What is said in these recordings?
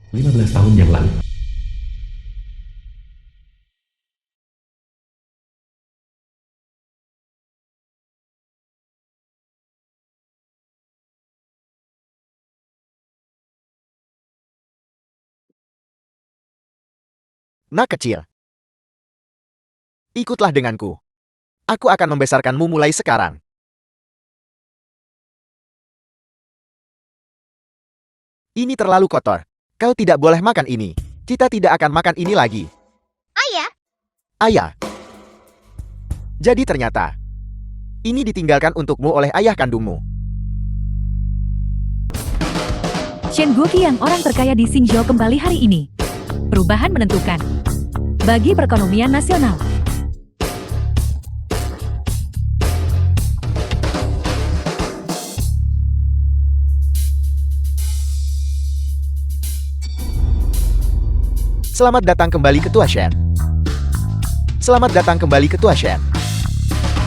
15 tahun yang lalu. Nak kecil, ikutlah denganku. Aku akan membesarkanmu mulai sekarang. Ini terlalu kotor. Kau tidak boleh makan ini. Kita tidak akan makan ini lagi. Ayah, Ayah. Jadi ternyata, ini ditinggalkan untukmu oleh ayah kandungmu. Shen Guoqi yang orang terkaya di Xinjiao kembali hari ini. Perubahan menentukan bagi perekonomian nasional. Selamat datang kembali Ketua Shen. Selamat datang kembali Ketua Shen.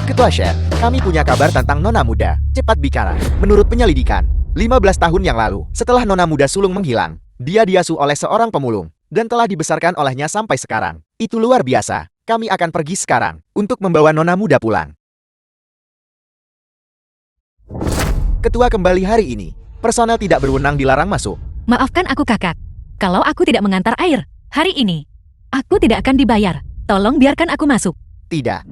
Ketua Shen, kami punya kabar tentang Nona Muda. Cepat bicara. Menurut penyelidikan, 15 tahun yang lalu, setelah Nona Muda sulung menghilang, dia diasuh oleh seorang pemulung, dan telah dibesarkan olehnya sampai sekarang. Itu luar biasa. Kami akan pergi sekarang, untuk membawa Nona Muda pulang. Ketua kembali hari ini. Personel tidak berwenang dilarang masuk. Maafkan aku kakak. Kalau aku tidak mengantar air hari ini, aku tidak akan dibayar. Tolong biarkan aku masuk. Tidak.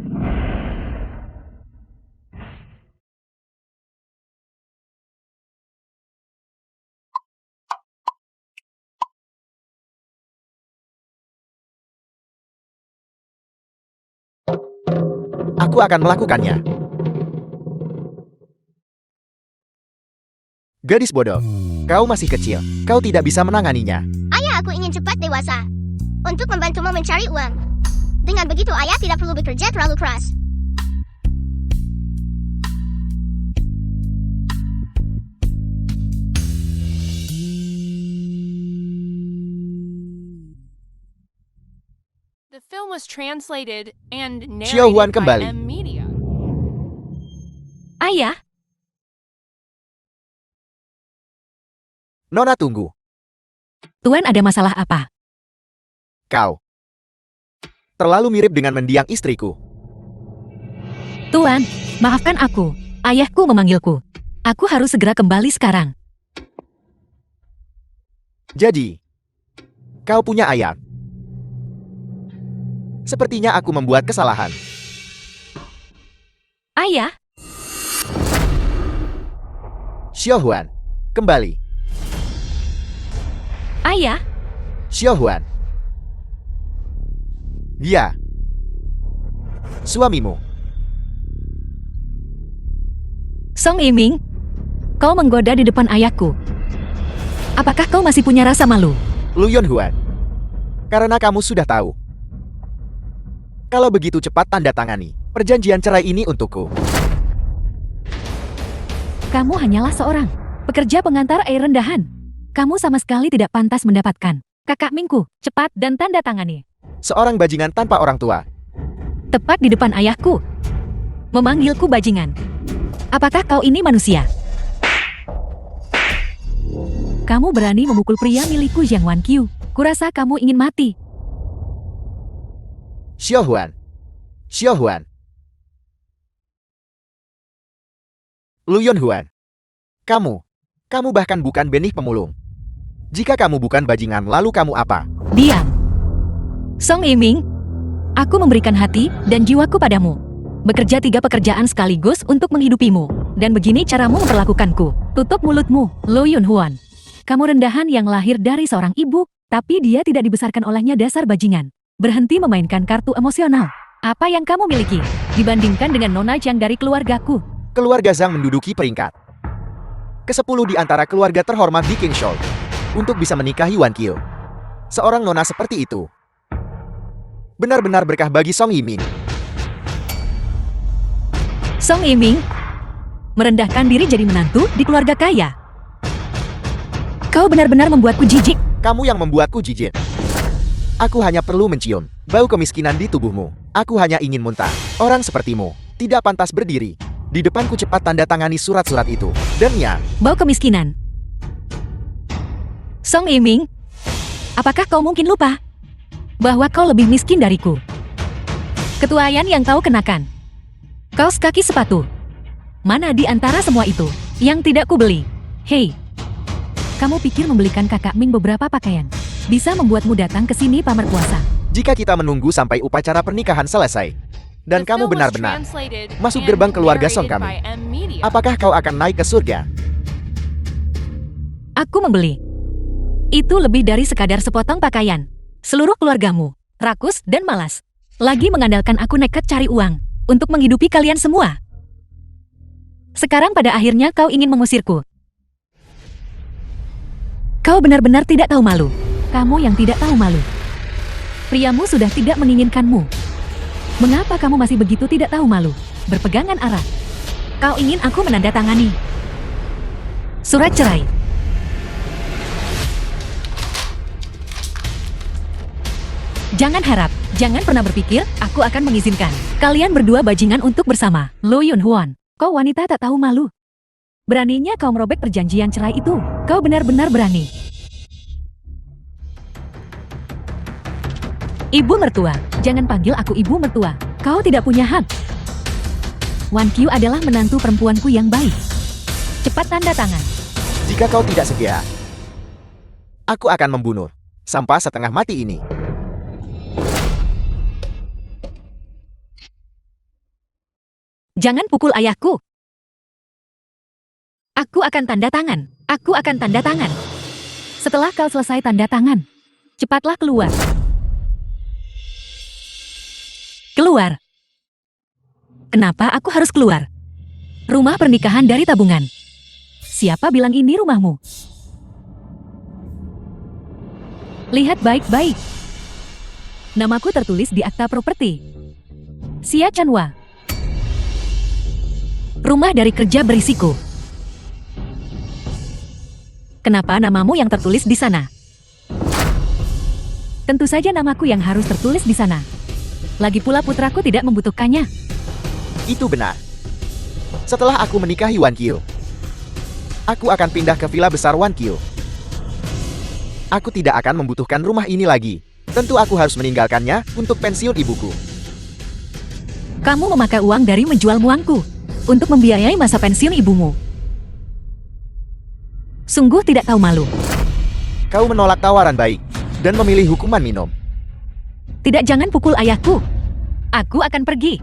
Aku akan melakukannya. Gadis bodoh, kau masih kecil. Kau tidak bisa menanganinya. ayah aku ingin cepat dewasa. Untuk membantumu mencari uang. Dengan begitu ayah tidak perlu bekerja terlalu keras. The film was translated and Xiao Huan narrated by kembali. M Media. Ayah, Nona tunggu. Tuan ada masalah apa? Kau terlalu mirip dengan mendiang istriku. Tuan, maafkan aku. Ayahku memanggilku. Aku harus segera kembali sekarang. Jadi, kau punya ayah. Sepertinya aku membuat kesalahan. Ayah, Xiao Huan, kembali. ayah, Xiao Huan. Dia. Suamimu. Song Yiming. Kau menggoda di depan ayahku. Apakah kau masih punya rasa malu? Lu Yonhuan. Karena kamu sudah tahu. Kalau begitu cepat tanda tangani perjanjian cerai ini untukku. Kamu hanyalah seorang pekerja pengantar air rendahan. Kamu sama sekali tidak pantas mendapatkan kakak Mingku. Cepat dan tanda tangani. Seorang bajingan tanpa orang tua. Tepat di depan ayahku. Memanggilku bajingan. Apakah kau ini manusia? Kamu berani memukul pria milikku Jiang Wanqiu. Kurasa kamu ingin mati. Xiao Huan. Xiao Huan. Lu Yonhuan. Kamu bahkan bukan benih pemulung. Jika kamu bukan bajingan, lalu kamu apa? Diam. Song Yiming, aku memberikan hati dan jiwaku padamu. Bekerja 3 pekerjaan sekaligus untuk menghidupimu. Dan begini caramu memperlakukanku. Tutup mulutmu, Lo Yunhuan. Kamu rendahan yang lahir dari seorang ibu, tapi dia tidak dibesarkan olehnya dasar bajingan. Berhenti memainkan kartu emosional. Apa yang kamu miliki dibandingkan dengan Nona Jiang dari keluargaku? Keluarga Zhang menduduki peringkat ke-10 di antara keluarga terhormat di Qingshou untuk bisa menikahi Wan Qiu. Seorang nona seperti itu benar-benar berkah bagi Song Yiming. Song Yiming merendahkan diri jadi menantu di keluarga kaya. Kau benar-benar membuatku jijik. Kamu yang membuatku jijik. Aku hanya perlu mencium bau kemiskinan di tubuhmu. Aku hanya ingin muntah. Orang sepertimu tidak pantas berdiri di depanku. Cepat tanda tangani surat-surat itu. Dan ya, Bau kemiskinan. Song Yiming, Apakah kau mungkin lupa bahwa kau lebih miskin dariku? Ketuaian yang kau kenakan, kaos kaki sepatu, mana di antara semua itu yang tidak kubeli? Hei, kamu pikir membelikan kakak Ming beberapa pakaian bisa membuatmu datang ke sini pamer kuasa? Jika kita menunggu sampai upacara pernikahan selesai, dan the kamu film was benar-benar translated masuk and gerbang keluarga Song narrated kami, by M Media. apakah kau akan naik ke surga? Aku membeli. Itu lebih dari sekadar sepotong pakaian. Seluruh keluargamu, rakus dan malas, lagi mengandalkan aku nekat cari uang untuk menghidupi kalian semua. Sekarang pada akhirnya kau ingin mengusirku. Kau benar-benar tidak tahu malu. Kamu yang tidak tahu malu. Priamu sudah tidak menginginkanmu. Mengapa kamu masih begitu tidak tahu malu? Berpegangan erat. Kau ingin aku menandatangani surat cerai. Jangan harap, jangan pernah berpikir aku akan mengizinkan kalian berdua bajingan untuk bersama. Lo Yun Huan, kau wanita tak tahu malu. Beraninya kau merobek perjanjian cerai itu. Kau benar-benar berani. Ibu mertua, jangan panggil aku ibu mertua. Kau tidak punya hak. Wan Qiu adalah menantu perempuanku yang baik. Cepat tanda tangan. Jika kau tidak setia, aku akan membunuh sampah setengah mati ini. Jangan pukul ayahku. Aku akan tanda tangan. Aku akan tanda tangan. Setelah kau selesai tanda tangan, cepatlah keluar. Keluar. Kenapa aku harus keluar? Rumah pernikahan dari tabungan. Siapa bilang ini rumahmu? Lihat baik-baik. Namaku tertulis di akta properti. Xia Chanhua. Rumah dari kerja berisiko. Kenapa namamu yang tertulis di sana? Tentu saja namaku yang harus tertulis di sana. Lagi pula putraku tidak membutuhkannya. Itu benar. Setelah aku menikahi Wan Qiu, aku akan pindah ke villa besar Wan Qiu. Aku tidak akan membutuhkan rumah ini lagi. Tentu aku harus meninggalkannya untuk pensiun ibuku. Kamu memakai uang dari menjual muangku untuk membiayai masa pensiun ibumu. Sungguh tidak tahu malu. Kau menolak tawaran baik dan memilih hukuman minum. Tidak, jangan pukul ayahku. Aku akan pergi.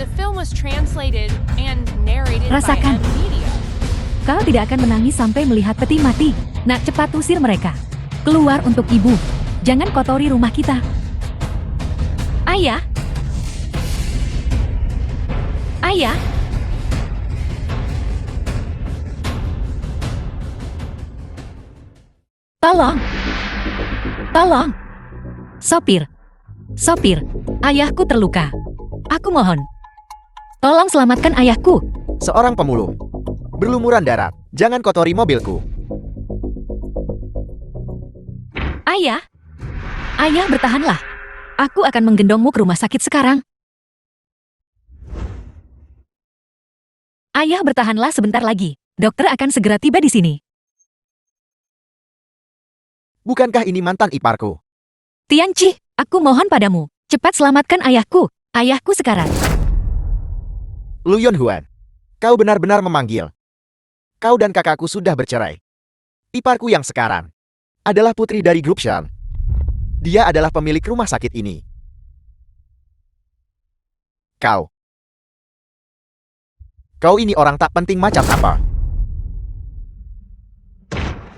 The film was translated and narrated Rasakan. by M Media. Kau tidak akan menangis sampai melihat peti mati. Nak, cepat usir mereka. Keluar untuk ibu. Jangan kotori rumah kita. Ayah. Ayah. Tolong. Tolong. Sopir. Sopir. Ayahku terluka. Aku mohon. Tolong selamatkan ayahku. Seorang pemulung. Berlumuran darat. Jangan kotori mobilku. Ayah. Ayah, bertahanlah. Aku akan menggendongmu ke rumah sakit sekarang. Ayah, bertahanlah sebentar lagi. Dokter akan segera tiba di sini. Bukankah ini mantan iparku? Tianchi, aku mohon padamu. Cepat selamatkan ayahku. Ayahku sekarang. Lu Yun Huan, kau benar-benar memanggil. Kau dan kakakku sudah bercerai. Iparku yang sekarang adalah putri dari grup Shan. Dia adalah pemilik rumah sakit ini. Kau ini orang tak penting macam apa?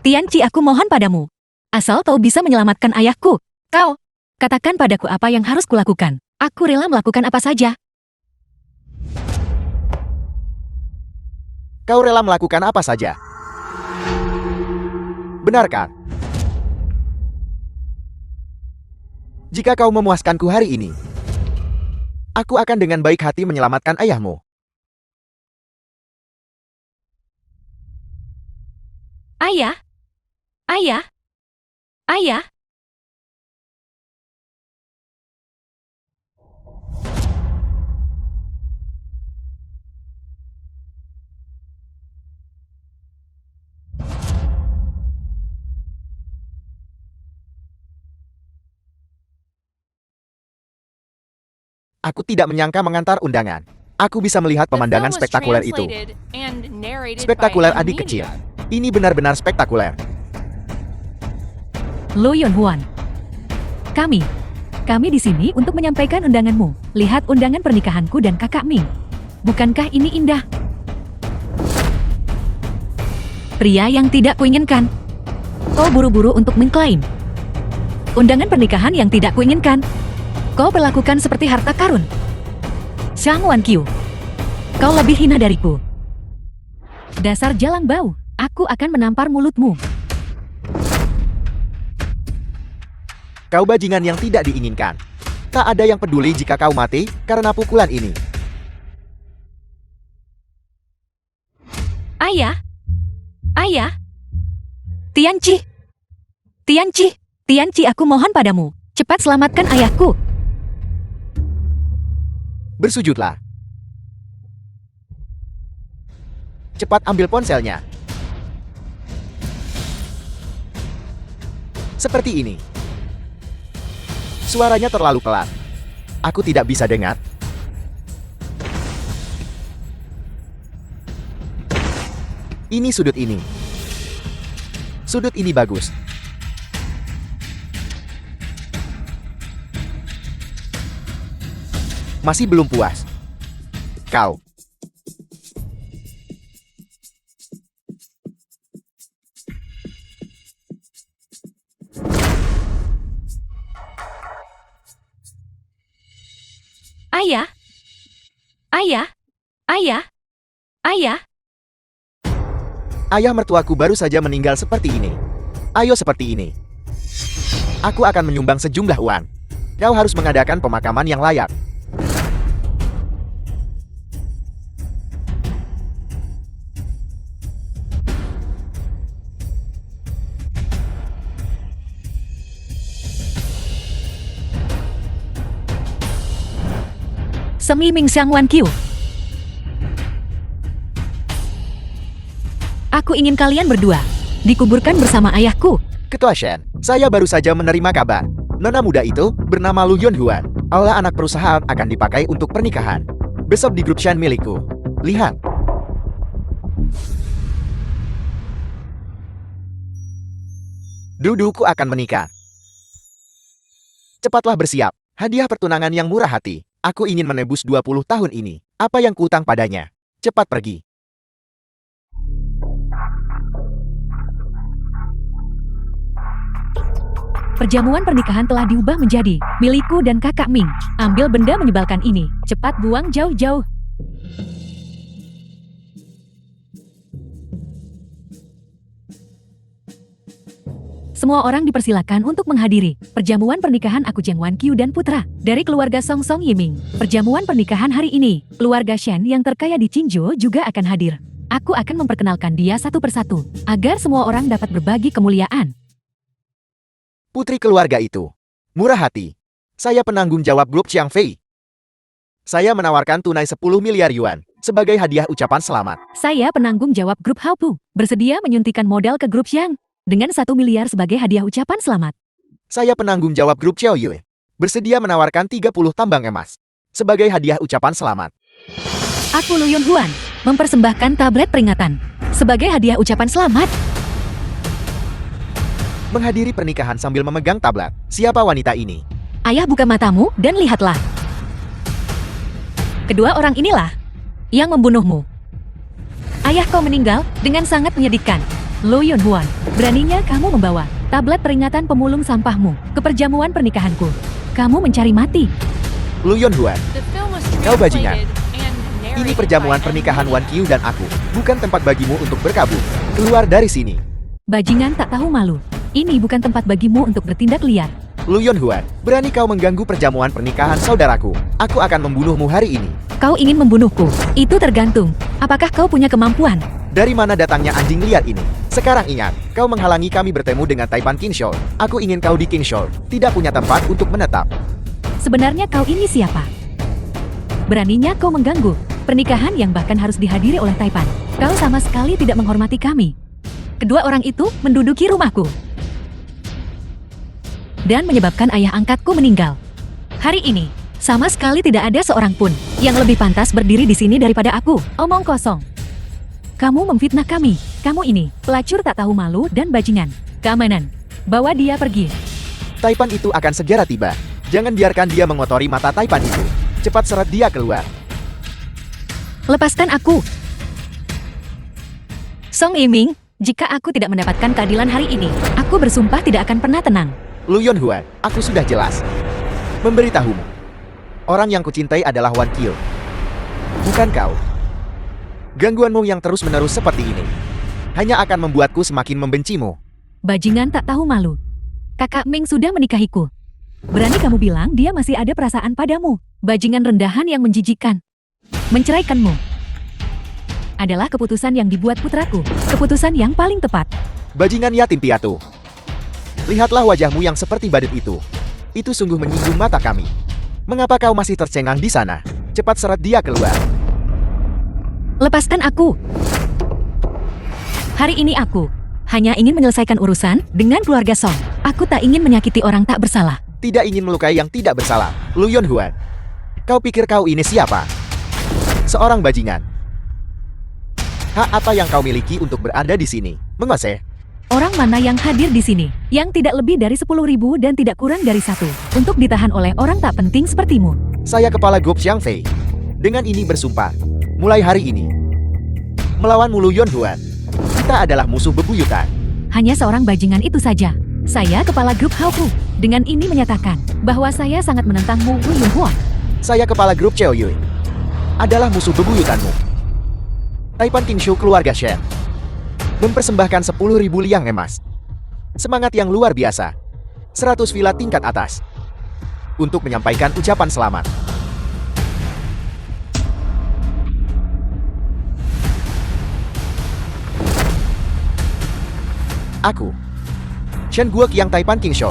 Tianchi, aku mohon padamu. Asal kau bisa menyelamatkan ayahku. Kau, katakan padaku apa yang harus kulakukan. Aku rela melakukan apa saja. Kau rela melakukan apa saja? Benarkah? Jika kau memuaskanku hari ini, aku akan dengan baik hati menyelamatkan ayahmu. Ayah. Ayah. Ayah. Aku tidak menyangka mengantar undangan. Aku bisa melihat The film pemandangan was spektakuler itu. translated and narrated Spektakuler by adik kecil. Amelia. Ini benar-benar spektakuler. Lo Yonhwan. Kami di sini untuk menyampaikan undanganmu. Lihat undangan pernikahanku dan kakak Ming. Bukankah ini indah? Pria yang tidak kuinginkan. Kau buru-buru untuk mengklaim. Undangan pernikahan yang tidak kuinginkan. Kau perlakukan seperti harta karun. Shang Wan-kyu. Kau lebih hina dariku. Dasar jalang bau. Aku akan menampar mulutmu. Kau bajingan yang tidak diinginkan. Tak ada yang peduli jika kau mati karena pukulan ini. Ayah. Tianci, aku mohon padamu. Cepat selamatkan ayahku. Bersujudlah. Cepat ambil ponselnya. Seperti ini. Suaranya terlalu pelan. Aku tidak bisa dengar. Ini sudut ini. Sudut ini bagus. Masih belum puas. Kau. Ayah. Ayah mertuaku baru saja meninggal seperti ini. Ayo seperti ini. Aku akan menyumbang sejumlah uang. Kau harus mengadakan pemakaman yang layak. Semi Ming Shang Wan-kyu. Aku ingin kalian berdua dikuburkan bersama ayahku. Ketua Shen, saya baru saja menerima kabar. Nona muda itu bernama Lu Yonhwan. Aula anak perusahaan akan dipakai untuk pernikahan. Besok di grup Shen milikku. Lihat. Duduku akan menikah. Cepatlah bersiap. Hadiah pertunangan yang murah hati. Aku ingin menebus 20 tahun ini. Apa yang kuutang padanya? Cepat pergi. Perjamuan pernikahan telah diubah menjadi milikku dan kakak Ming. Ambil benda menyebalkan ini. Cepat buang jauh-jauh. Semua orang dipersilakan untuk menghadiri perjamuan pernikahan aku Jiang Wan-kyu dan putra dari keluarga Song Song Yiming. Perjamuan pernikahan hari ini, keluarga Shen yang terkaya di Qingzhou juga akan hadir. Aku akan memperkenalkan dia satu persatu agar semua orang dapat berbagi kemuliaan. Putri keluarga itu. Murah hati. Saya penanggung jawab grup Chiang Fei. Saya menawarkan tunai 10 miliar yuan sebagai hadiah ucapan selamat. Saya penanggung jawab grup Haopu, bersedia menyuntikkan modal ke grup Xiang dengan 1 miliar sebagai hadiah ucapan selamat. Saya penanggung jawab grup Xiao Yue. Bersedia menawarkan 30 tambang emas sebagai hadiah ucapan selamat. Aku Lu Yonhwan, mempersembahkan tablet peringatan sebagai hadiah ucapan selamat. Menghadiri pernikahan sambil memegang tablet. Siapa wanita ini? Ayah, buka matamu dan lihatlah. Kedua orang inilah yang membunuhmu. Ayah, kau meninggal dengan sangat menyedihkan. Lu Yonhwan, beraninya kamu membawa tablet peringatan pemulung sampahmu ke perjamuan pernikahanku. Kamu mencari mati. Lu Yonhwan, The film was Kau bajingan. translated and narrated ini perjamuan by pernikahan Amelia. Wan Qiu dan aku. Bukan tempat bagimu untuk berkabung. Keluar dari sini. Bajingan tak tahu malu. Ini bukan tempat bagimu untuk bertindak liar. Lu Yonhwan, berani kau mengganggu perjamuan pernikahan saudaraku. Aku akan membunuhmu hari ini. Kau ingin membunuhku? Itu tergantung. Apakah kau punya kemampuan? Dari mana datangnya anjing liar ini? Sekarang ingat, kau menghalangi kami bertemu dengan Taipan Kingshore. Aku ingin kau di Kingshore, tidak punya tempat untuk menetap. Sebenarnya kau ini siapa? Beraninya kau mengganggu pernikahan yang bahkan harus dihadiri oleh Taipan. Kau sama sekali tidak menghormati kami. Kedua orang itu menduduki rumahku dan menyebabkan ayah angkatku meninggal. Hari ini, Sama sekali tidak ada seorang pun yang lebih pantas berdiri di sini daripada aku. Omong kosong. Kamu memfitnah kami. Kamu ini pelacur tak tahu malu dan bajingan. Keamanan. Bawa dia pergi. Taipan itu akan segera tiba. Jangan biarkan dia mengotori mata Taipan itu. Cepat seret dia keluar. Lepaskan aku. Song Yiming, jika aku tidak mendapatkan keadilan hari ini, aku bersumpah tidak akan pernah tenang. Lu Yonhuan, aku sudah jelas. Memberitahumu. Orang yang kucintai adalah Wan Kyo. Bukan kau. Gangguanmu yang terus-menerus seperti ini hanya akan membuatku semakin membencimu. Bajingan tak tahu malu. Kakak Ming sudah menikahiku. Berani kamu bilang dia masih ada perasaan padamu. Bajingan rendahan yang menjijikkan. Menceraikanmu adalah keputusan yang dibuat putraku. Keputusan yang paling tepat. Bajingan yatim piatu. Lihatlah wajahmu yang seperti badut itu. Itu sungguh menyinggung mata kami. Mengapa kau masih tercengang di sana? Cepat seret dia keluar. Lepaskan aku. Hari ini aku hanya ingin menyelesaikan urusan dengan keluarga Song. Aku tak ingin menyakiti orang tak bersalah. Tidak ingin melukai yang tidak bersalah. Lu Yonhuan. Kau pikir kau ini siapa? Seorang bajingan. Hak apa yang kau miliki untuk berada di sini? Menguasai. Orang mana yang hadir di sini, yang tidak lebih dari 10.000 dan tidak kurang dari 1, untuk ditahan oleh orang tak penting sepertimu? Saya kepala grup Xiang Fei. Dengan ini bersumpah, mulai hari ini, melawan Lu Yonhuan, kita adalah musuh bebuyutan. Hanya seorang bajingan itu saja. Saya kepala grup Haoku. Dengan ini menyatakan bahwa saya sangat menentang Mu Yunhua. Saya kepala grup Cheo Yui. Adalah musuh bebuyutanmu. Taipan Kingshu keluarga Shen mempersembahkan 10.000 liang emas. Semangat yang luar biasa. 100 villa tingkat atas. Untuk menyampaikan ucapan selamat. Aku, Shen Guoqiang Taipan Kingshu,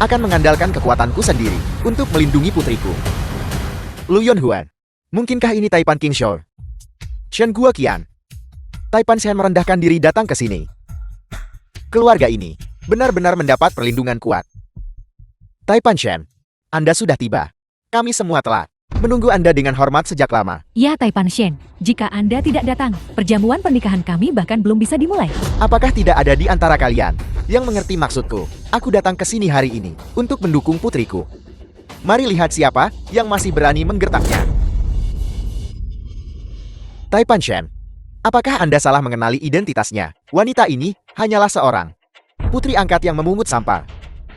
akan mengandalkan kekuatanku sendiri untuk melindungi putriku. Lu Yonhuan, mungkinkah ini Taipan Kingshu? Shen Guoqiang, Taipan Shen merendahkan diri datang ke sini. Keluarga ini benar-benar mendapat perlindungan kuat. Taipan Shen, Anda sudah tiba. Kami semua telah menunggu Anda dengan hormat sejak lama. Ya Taipan Shen, jika Anda tidak datang, perjamuan pernikahan kami bahkan belum bisa dimulai. Apakah tidak ada di antara kalian yang mengerti maksudku? Aku datang ke sini hari ini untuk mendukung putriku. Mari lihat siapa yang masih berani menggertaknya. Taipan Shen, apakah Anda salah mengenali identitasnya? Wanita ini hanyalah seorang putri angkat yang memungut sampah.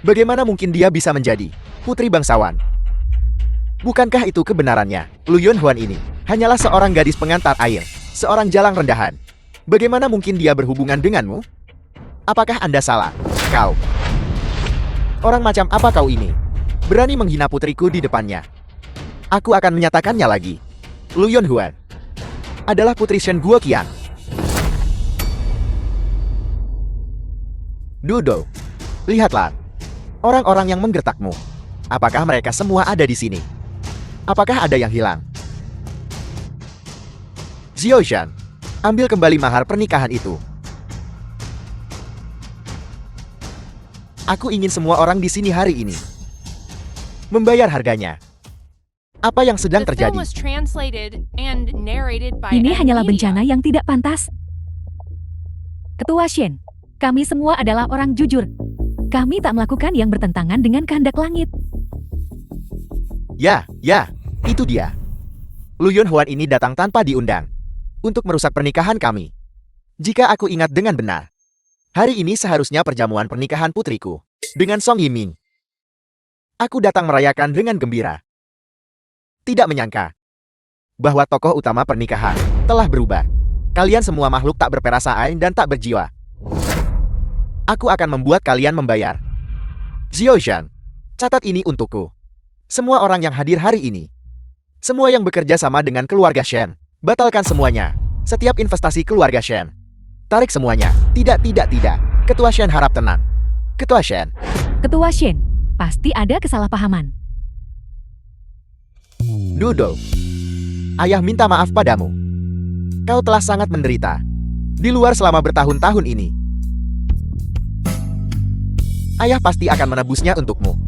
Bagaimana mungkin dia bisa menjadi putri bangsawan? Bukankah itu kebenarannya? Lu Yonhuan ini hanyalah seorang gadis pengantar air, seorang jalang rendahan. Bagaimana mungkin dia berhubungan denganmu? Apakah Anda salah? Kau. Orang macam apa kau ini? Berani menghina putriku di depannya. Aku akan menyatakannya lagi. Lu Yonhuan adalah putri Shen Guoqiang. Dudo, lihatlah. Orang-orang yang menggertakmu. Apakah mereka semua ada di sini? Apakah ada yang hilang? Xiaoshan, ambil kembali mahar pernikahan itu. Aku ingin semua orang di sini hari ini membayar harganya. Apa yang sedang The film terjadi? was translated and narrated by Ini hanyalah Media. bencana yang tidak pantas. Ketua Shen, kami semua adalah orang jujur. Kami tak melakukan yang bertentangan dengan kehendak langit. Ya, itu dia. Lu Yonhuan ini datang tanpa diundang untuk merusak pernikahan kami. Jika aku ingat dengan benar, hari ini seharusnya perjamuan pernikahan putriku dengan Song Yiming. Aku datang merayakan dengan gembira. Tidak menyangka bahwa tokoh utama pernikahan telah berubah. Kalian semua makhluk tak berperasaan dan tak berjiwa. Aku akan membuat kalian membayar. Xiaoshan, catat ini untukku. Semua orang yang hadir hari ini, semua yang bekerja sama dengan keluarga Shen, batalkan semuanya. Setiap investasi keluarga Shen, tarik semuanya. Tidak. Ketua Shen harap tenang. Ketua Shen, Ketua Shen, pasti ada kesalahpahaman. Dudo, ayah minta maaf padamu. Kau telah sangat menderita di luar selama bertahun-tahun ini. Ayah pasti akan menebusnya untukmu.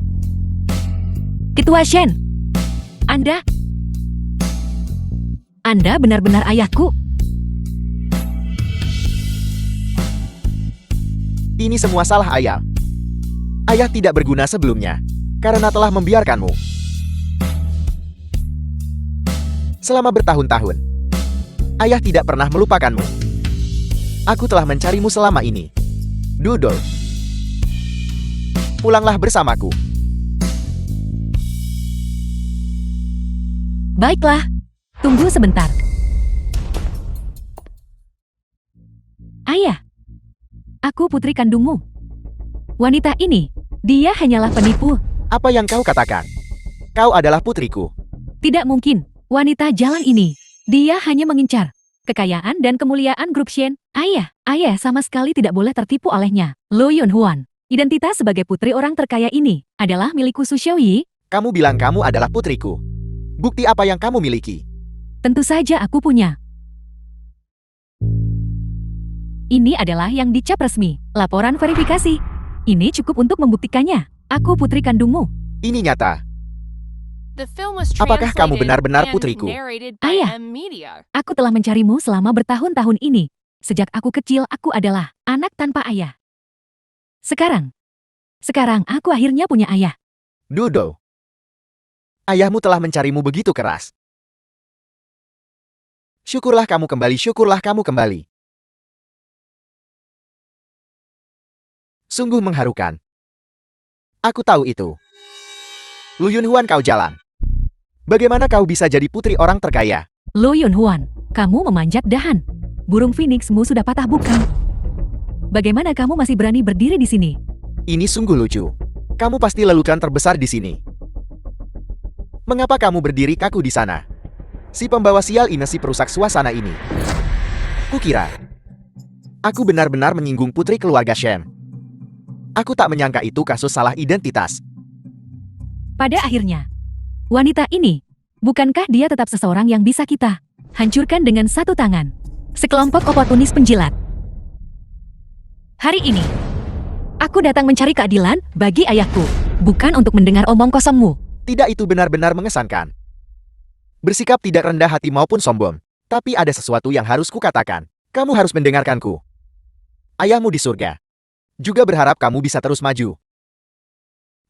Ketua Shen. Anda benar-benar ayahku. Ini semua salah ayah. Ayah tidak berguna sebelumnya, karena telah membiarkanmu. Selama bertahun-tahun, ayah tidak pernah melupakanmu. Aku telah mencarimu selama ini. Doodle, pulanglah bersamaku. Baiklah, tunggu sebentar. Ayah, aku putri kandungmu. Wanita ini, dia hanyalah penipu. Apa yang kau katakan? Kau adalah putriku. Tidak mungkin, wanita jalan ini. Dia hanya mengincar kekayaan dan kemuliaan grup Shen. Ayah sama sekali tidak boleh tertipu olehnya. Lu Yunhuan, identitas sebagai putri orang terkaya ini adalah milikku Su Xiaoyi. Kamu bilang kamu adalah putriku. Bukti apa yang kamu miliki? Tentu saja aku punya. Ini adalah yang dicap resmi, laporan verifikasi. Ini cukup untuk membuktikannya. Aku putri kandungmu. Ini nyata. The film was Apakah kamu translated benar-benar and putriku? narrated by Ayah. M Media. Aku telah mencarimu selama bertahun-tahun ini. Sejak aku kecil, aku adalah anak tanpa ayah. Sekarang aku akhirnya punya ayah. Doodle, ayahmu telah mencarimu begitu keras. Syukurlah kamu kembali. Sungguh mengharukan. Aku tahu itu. Lu Yunhuan, kau jalan. Bagaimana kau bisa jadi putri orang terkaya? Lu Yunhuan, kamu memanjat dahan. Burung phoenixmu sudah patah bukan? Bagaimana kamu masih berani berdiri di sini? Ini sungguh lucu. Kamu pasti lelucon terbesar di sini. Mengapa kamu berdiri kaku di sana? Si pembawa sial ini si perusak suasana ini. Kukira aku benar-benar menyinggung putri keluarga Shen. Aku tak menyangka itu kasus salah identitas. Pada akhirnya, wanita ini, bukankah dia tetap seseorang yang bisa kita hancurkan dengan satu tangan? Sekelompok oportunis penjilat. Hari ini, aku datang mencari keadilan bagi ayahku, bukan untuk mendengar omong kosongmu. Tidak, itu benar-benar mengesankan. Bersikap tidak rendah hati maupun sombong. Tapi ada sesuatu yang harus kukatakan. Kamu harus mendengarkanku. Ayahmu di surga juga berharap kamu bisa terus maju.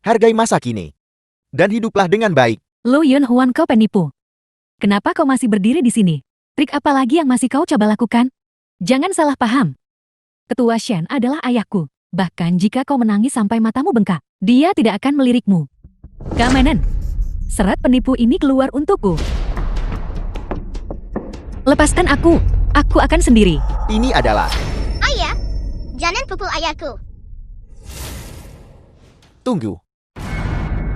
Hargai masa kini. Dan hiduplah dengan baik. Lu Yunhuan, kau penipu. Kenapa kau masih berdiri di sini? Trik apa lagi yang masih kau coba lakukan? Jangan salah paham. Ketua Shen adalah ayahku. Bahkan jika kau menangis sampai matamu bengkak, dia tidak akan melirikmu. Keamanan. Serat penipu ini keluar untukku. Lepaskan aku. Aku akan sendiri. Ini adalah... Ayah, jangan pukul ayahku. Tunggu.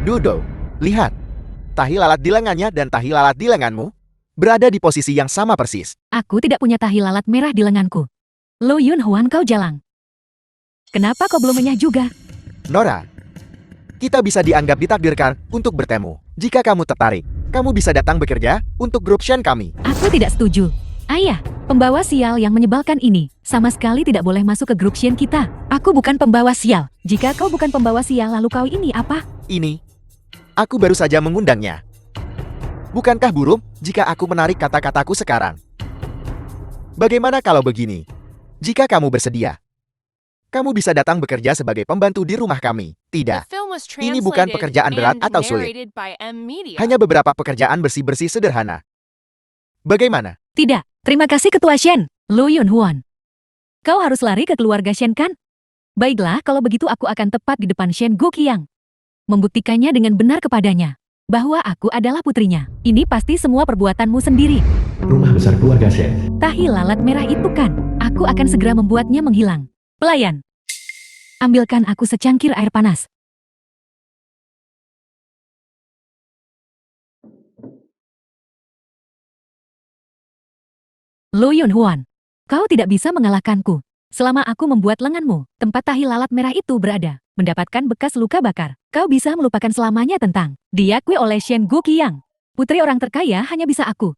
Doodle, lihat. Tahi lalat di lengannya dan tahi lalat di lenganmu berada di posisi yang sama persis. Aku tidak punya tahi lalat merah di lenganku. Lu Yunhuan, kau jalang. Kenapa kau belum menyah juga? Nora, kita bisa dianggap ditakdirkan untuk bertemu. Jika kamu tertarik, kamu bisa datang bekerja untuk grup Shen kami. Aku tidak setuju. Ayah, pembawa sial yang menyebalkan ini sama sekali tidak boleh masuk ke grup Shen kita. Aku bukan pembawa sial. Jika kau bukan pembawa sial, lalu kau ini apa? Ini, aku baru saja mengundangnya. Bukankah buruk jika aku menarik kata-kataku sekarang? Bagaimana kalau begini? Jika kamu bersedia, kamu bisa datang bekerja sebagai pembantu di rumah kami. Tidak, The film was ini bukan translated pekerjaan berat and atau sulit. narrated by M Media. Hanya beberapa pekerjaan bersih-bersih sederhana. Bagaimana? Tidak. Terima kasih Ketua Shen, Lu Yunhuan. Kau harus lari ke keluarga Shen kan? Baiklah, kalau begitu aku akan tepat di depan Shen Guqiang. Membuktikannya dengan benar kepadanya bahwa aku adalah putrinya. Ini pasti semua perbuatanmu sendiri. Rumah besar keluarga Shen. Tahi lalat merah itu kan? Aku akan segera membuatnya menghilang. Pelayan, ambilkan aku secangkir air panas. Lu Yunhuan, kau tidak bisa mengalahkanku. Selama aku membuat lenganmu, tempat tahi lalat merah itu berada, mendapatkan bekas luka bakar. Kau bisa melupakan selamanya tentang diakui oleh Shen Guqiang. Putri orang terkaya hanya bisa aku.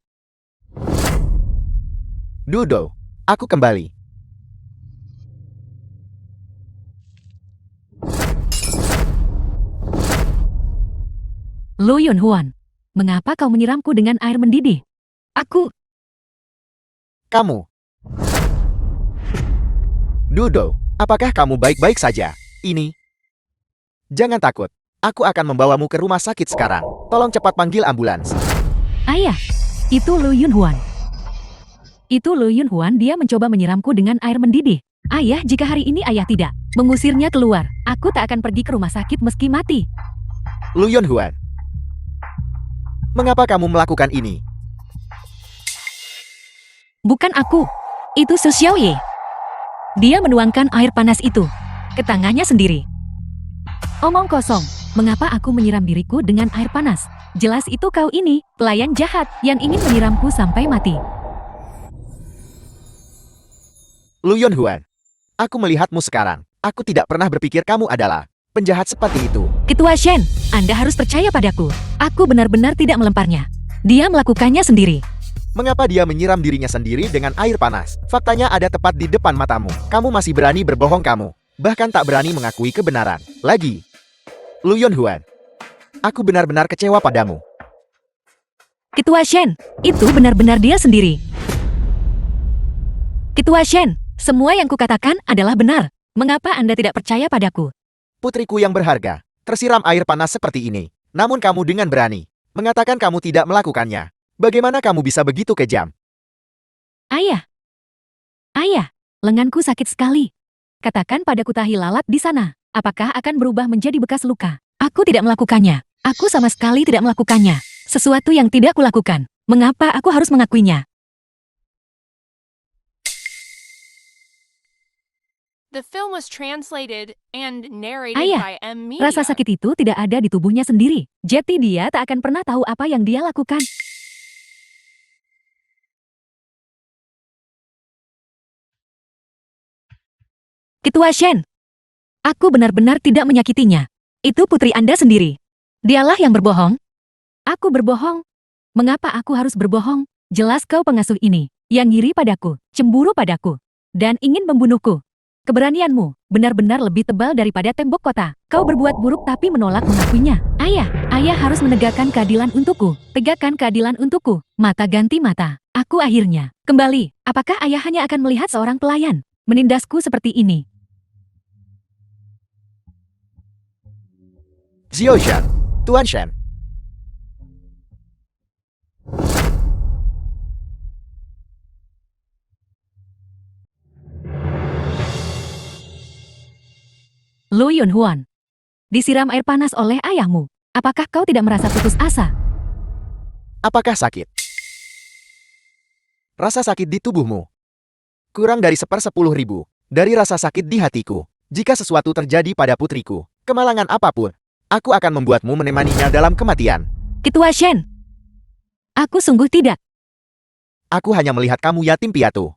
Doodle, aku kembali. Lu Yunhuan, mengapa kau menyiramku dengan air mendidih? Kamu. Dudo, apakah kamu baik-baik saja? Ini. Jangan takut. Aku akan membawamu ke rumah sakit sekarang. Tolong cepat panggil ambulans. Ayah, itu Lu Yunhuan. Itu Lu Yunhuan, dia mencoba menyiramku dengan air mendidih. Ayah, jika hari ini ayah tidak mengusirnya keluar, aku tak akan pergi ke rumah sakit meski mati. Lu Yunhuan. Mengapa kamu melakukan ini? Bukan aku, itu Su Xiaoye. Dia menuangkan air panas itu ke tangannya sendiri. Omong kosong, mengapa aku menyiram diriku dengan air panas? Jelas itu kau ini, pelayan jahat yang ingin menyiramku sampai mati. Lu Yunhuan, aku melihatmu sekarang. Aku tidak pernah berpikir kamu adalah penjahat seperti itu. Ketua Shen, Anda harus percaya padaku. Aku benar-benar tidak melemparnya. Dia melakukannya sendiri. Mengapa dia menyiram dirinya sendiri dengan air panas? Faktanya ada tepat di depan matamu. Kamu masih berani berbohong kamu. Bahkan tak berani mengakui kebenaran. Lagi. Lu Yunhuan, aku benar-benar kecewa padamu. Ketua Shen, itu benar-benar dia sendiri. Ketua Shen, semua yang kukatakan adalah benar. Mengapa Anda tidak percaya padaku? Putriku yang berharga, tersiram air panas seperti ini. Namun kamu dengan berani mengatakan kamu tidak melakukannya. Bagaimana kamu bisa begitu kejam? Ayah, lenganku sakit sekali. Katakan padaku tahi lalat di sana, apakah akan berubah menjadi bekas luka? Aku tidak melakukannya. Aku sama sekali tidak melakukannya. Sesuatu yang tidak kulakukan. Mengapa aku harus mengakuinya? The film was translated and narrated Ayah, by M. Media. Rasa sakit itu tidak ada di tubuhnya sendiri. Jadi dia tak akan pernah tahu apa yang dia lakukan. Ketua Shen, aku benar-benar tidak menyakitinya. Itu putri Anda sendiri. Dialah yang berbohong. Aku berbohong. Mengapa aku harus berbohong? Jelas kau pengasuh ini, yang ngiri padaku, cemburu padaku, dan ingin membunuhku. Keberanianmu benar-benar lebih tebal daripada tembok kota. Kau berbuat buruk tapi menolak mengakuinya. Ayah harus menegakkan keadilan untukku. Tegakkan keadilan untukku. Mata ganti mata. Aku akhirnya kembali. Apakah ayah hanya akan melihat seorang pelayan menindasku seperti ini? Xiao Shen, Tuan Shen. Lu Yunhuan, disiram air panas oleh ayahmu. Apakah kau tidak merasa putus asa? Apakah sakit? Rasa sakit di tubuhmu kurang dari 1/10.000 dari rasa sakit di hatiku. Jika sesuatu terjadi pada putriku, kemalangan apapun, aku akan membuatmu menemaninya dalam kematian. Ketua Shen, aku sungguh tidak. Aku hanya melihat kamu yatim piatu.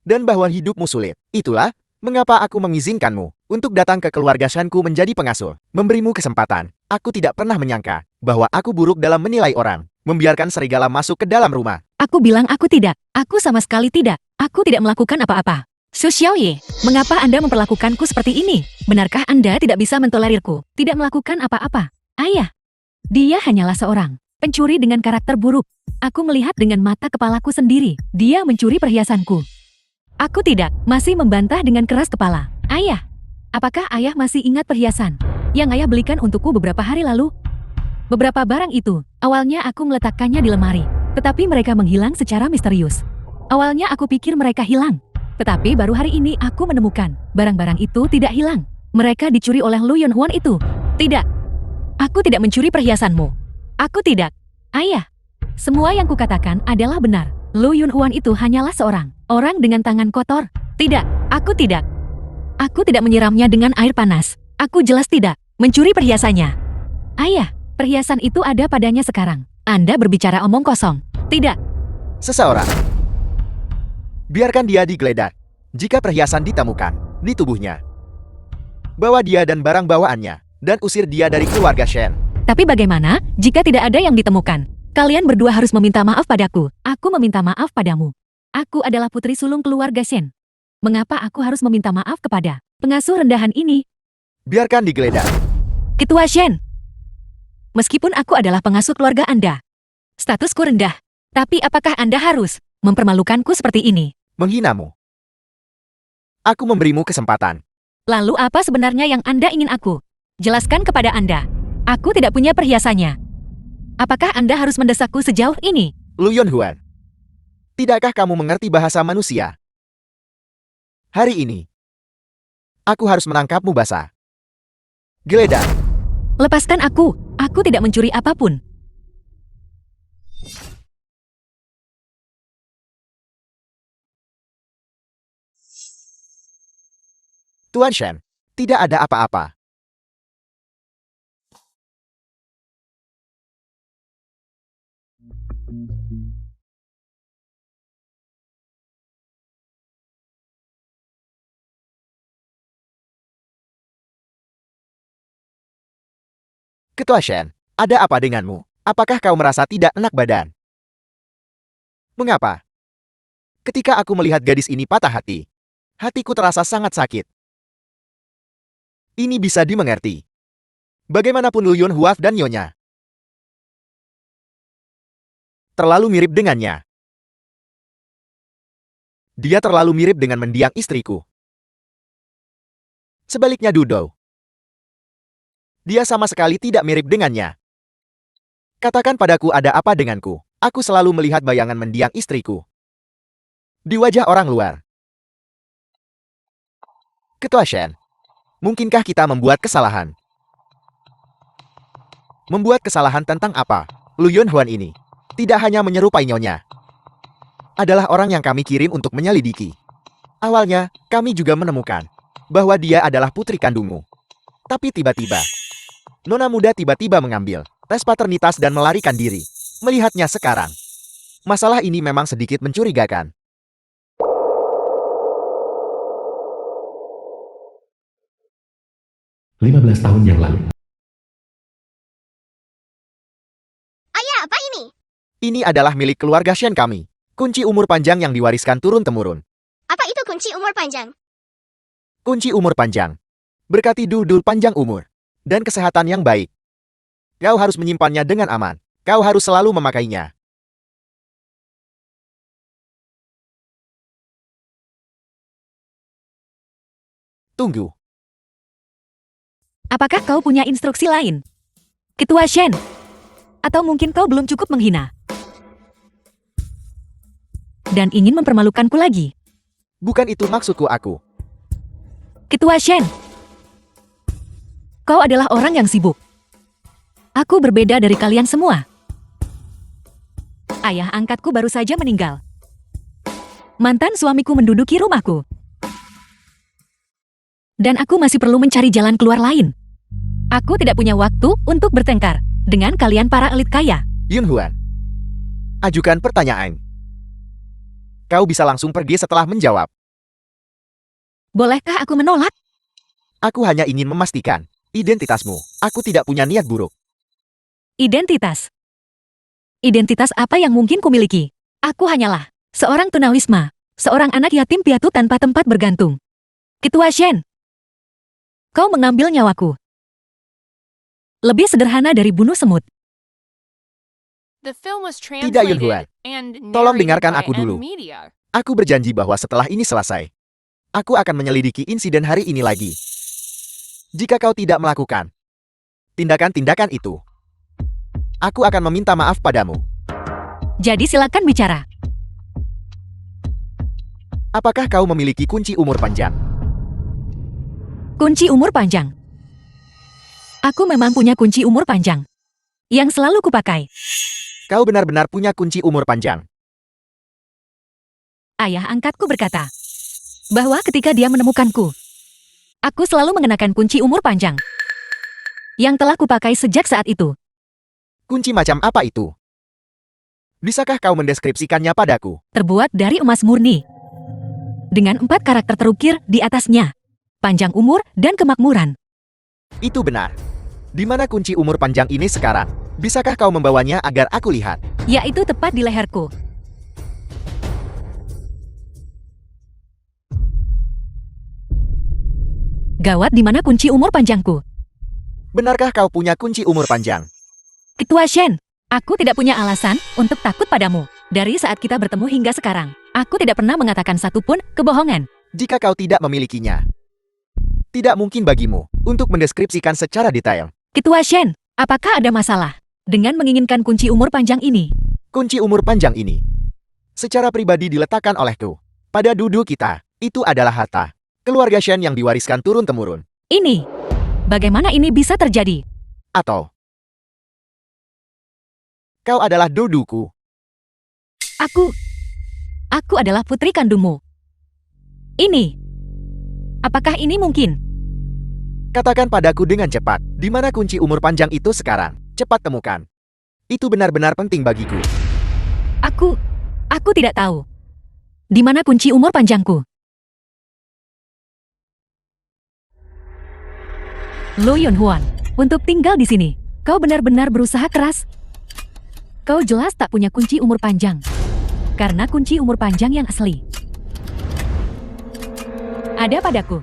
Dan bahwa hidupmu sulit. Itulah mengapa aku mengizinkanmu untuk datang ke keluarga Shanku menjadi pengasuh. Memberimu kesempatan. Aku tidak pernah menyangka bahwa aku buruk dalam menilai orang. Membiarkan serigala masuk ke dalam rumah. Aku bilang aku tidak. Aku sama sekali tidak. Aku tidak melakukan apa-apa. Su Xiaoye, mengapa Anda memperlakukanku seperti ini? Benarkah Anda tidak bisa mentolerirku? Tidak melakukan apa-apa? Ayah, dia hanyalah seorang pencuri dengan karakter buruk. Aku melihat dengan mata kepalaku sendiri. Dia mencuri perhiasanku. Aku tidak, masih membantah dengan keras kepala. Ayah, apakah ayah masih ingat perhiasan yang ayah belikan untukku beberapa hari lalu? Beberapa barang itu, awalnya aku meletakkannya di lemari, tetapi mereka menghilang secara misterius. Awalnya aku pikir mereka hilang. Tetapi baru hari ini aku menemukan barang-barang itu tidak hilang. Mereka dicuri oleh Lu Yunhuan itu. Tidak. Aku tidak mencuri perhiasanmu. Aku tidak. Ayah, semua yang kukatakan adalah benar. Lu Yunhuan itu hanyalah seorang orang dengan tangan kotor. Tidak, aku tidak. Aku tidak menyiramnya dengan air panas. Aku jelas tidak mencuri perhiasannya. Ayah, perhiasan itu ada padanya sekarang. Anda berbicara omong kosong. Tidak. Seseorang. Biarkan dia digeledah. Jika perhiasan ditemukan di tubuhnya, bawa dia dan barang bawaannya, dan usir dia dari keluarga Shen. Tapi bagaimana jika tidak ada yang ditemukan? Kalian berdua harus meminta maaf padaku. Aku meminta maaf padamu. Aku adalah putri sulung keluarga Shen. Mengapa aku harus meminta maaf kepada pengasuh rendahan ini? Biarkan digeledah. Ketua Shen, Meskipun aku adalah pengasuh keluarga Anda. Statusku rendah. Tapi apakah Anda harus mempermalukanku seperti ini? Menghinamu. Aku memberimu kesempatan. Lalu apa sebenarnya yang Anda ingin aku jelaskan kepada Anda? Aku tidak punya perhiasannya. Apakah Anda harus mendesakku sejauh ini? Lu Yonhuan. Tidakkah kamu mengerti bahasa manusia? Hari ini, aku harus menangkapmu basah. Geledah. Lepaskan aku. Aku tidak mencuri apapun. Tuan Shen, tidak ada apa-apa. Ketua Shen, ada apa denganmu? Apakah kau merasa tidak enak badan? Mengapa? Ketika aku melihat gadis ini patah hati, hatiku terasa sangat sakit. Ini bisa dimengerti. Bagaimanapun Lu Yonhuaf dan Nyonya terlalu mirip dengannya. Dia terlalu mirip dengan mendiang istriku. Sebaliknya Dudo. Dia sama sekali tidak mirip dengannya. Katakan padaku ada apa denganku. Aku selalu melihat bayangan mendiang istriku di wajah orang luar. Ketua Shen, mungkinkah kita membuat kesalahan? Membuat kesalahan tentang apa? Lu Yonhuan ini tidak hanya menyerupai Nyonya. Adalah orang yang kami kirim untuk menyelidiki. Awalnya, kami juga menemukan bahwa dia adalah putri kandungmu. Tapi tiba-tiba, Nona muda tiba-tiba mengambil tes paternitas dan melarikan diri. Melihatnya sekarang, masalah ini memang sedikit mencurigakan. Lima belas tahun yang lalu. Ayah, apa ini? Ini adalah milik keluarga Shen kami. Kunci umur panjang yang diwariskan turun-temurun. Apa itu kunci umur panjang? Kunci umur panjang. Berkati Dudu panjang umur dan kesehatan yang baik. Kau harus menyimpannya dengan aman. Kau harus selalu memakainya. Tunggu. Apakah kau punya instruksi lain? Ketua Shen? Atau mungkin kau belum cukup menghina? Dan ingin mempermalukanku lagi? Bukan itu maksudku aku. Ketua Shen? Kau adalah orang yang sibuk. Aku berbeda dari kalian semua. Ayah angkatku baru saja meninggal. Mantan suamiku menduduki rumahku. Dan aku masih perlu mencari jalan keluar lain. Aku tidak punya waktu untuk bertengkar dengan kalian para elit kaya. Yunhuan, ajukan pertanyaan. Kau bisa langsung pergi setelah menjawab. Bolehkah aku menolak? Aku hanya ingin memastikan identitasmu. Aku tidak punya niat buruk. Identitas. Identitas apa yang mungkin kumiliki? Aku hanyalah seorang tunawisma, seorang anak yatim piatu tanpa tempat bergantung. Ketua Shen, kau mengambil nyawaku. Lebih sederhana dari bunuh semut. The film was Yunhuan. translated and Tolong narrated dengarkan by aku dulu. N Media. Aku berjanji bahwa setelah ini selesai, aku akan menyelidiki insiden hari ini lagi. Jika kau tidak melakukan tindakan-tindakan itu, aku akan meminta maaf padamu. Jadi silakan bicara. Apakah kau memiliki kunci umur panjang? Kunci umur panjang. Aku memang punya kunci umur panjang yang selalu kupakai. Kau benar-benar punya kunci umur panjang. Ayah angkatku berkata bahwa ketika dia menemukanku, aku selalu mengenakan kunci umur panjang yang telah kupakai sejak saat itu. Kunci macam apa itu? Bisakah kau mendeskripsikannya padaku? Terbuat dari emas murni dengan 4 karakter terukir di atasnya, panjang umur dan kemakmuran. Itu benar. Di mana kunci umur panjang ini sekarang? Bisakah kau membawanya agar aku lihat? Yaitu tepat di leherku. Gawat, di mana kunci umur panjangku? Benarkah kau punya kunci umur panjang? Ketua Shen, aku tidak punya alasan untuk takut padamu. Dari saat kita bertemu hingga sekarang, aku tidak pernah mengatakan satupun kebohongan. Jika kau tidak memilikinya, tidak mungkin bagimu untuk mendeskripsikan secara detail. Ketua Shen, apakah ada masalah dengan menginginkan kunci umur panjang ini? Kunci umur panjang ini secara pribadi diletakkan olehku pada dudu kita. Itu adalah harta keluarga Shen yang diwariskan turun-temurun. Ini, bagaimana ini bisa terjadi? Atau kau adalah duduku. Aku adalah putri kandungmu. Ini, apakah ini mungkin? Katakan padaku dengan cepat, di mana kunci umur panjang itu sekarang? Cepat temukan. Itu benar-benar penting bagiku. Aku tidak tahu. Di mana kunci umur panjangku? Lo Yunhuan, untuk tinggal di sini, kau benar-benar berusaha keras. Kau jelas tak punya kunci umur panjang. Karena kunci umur panjang yang asli ada padaku.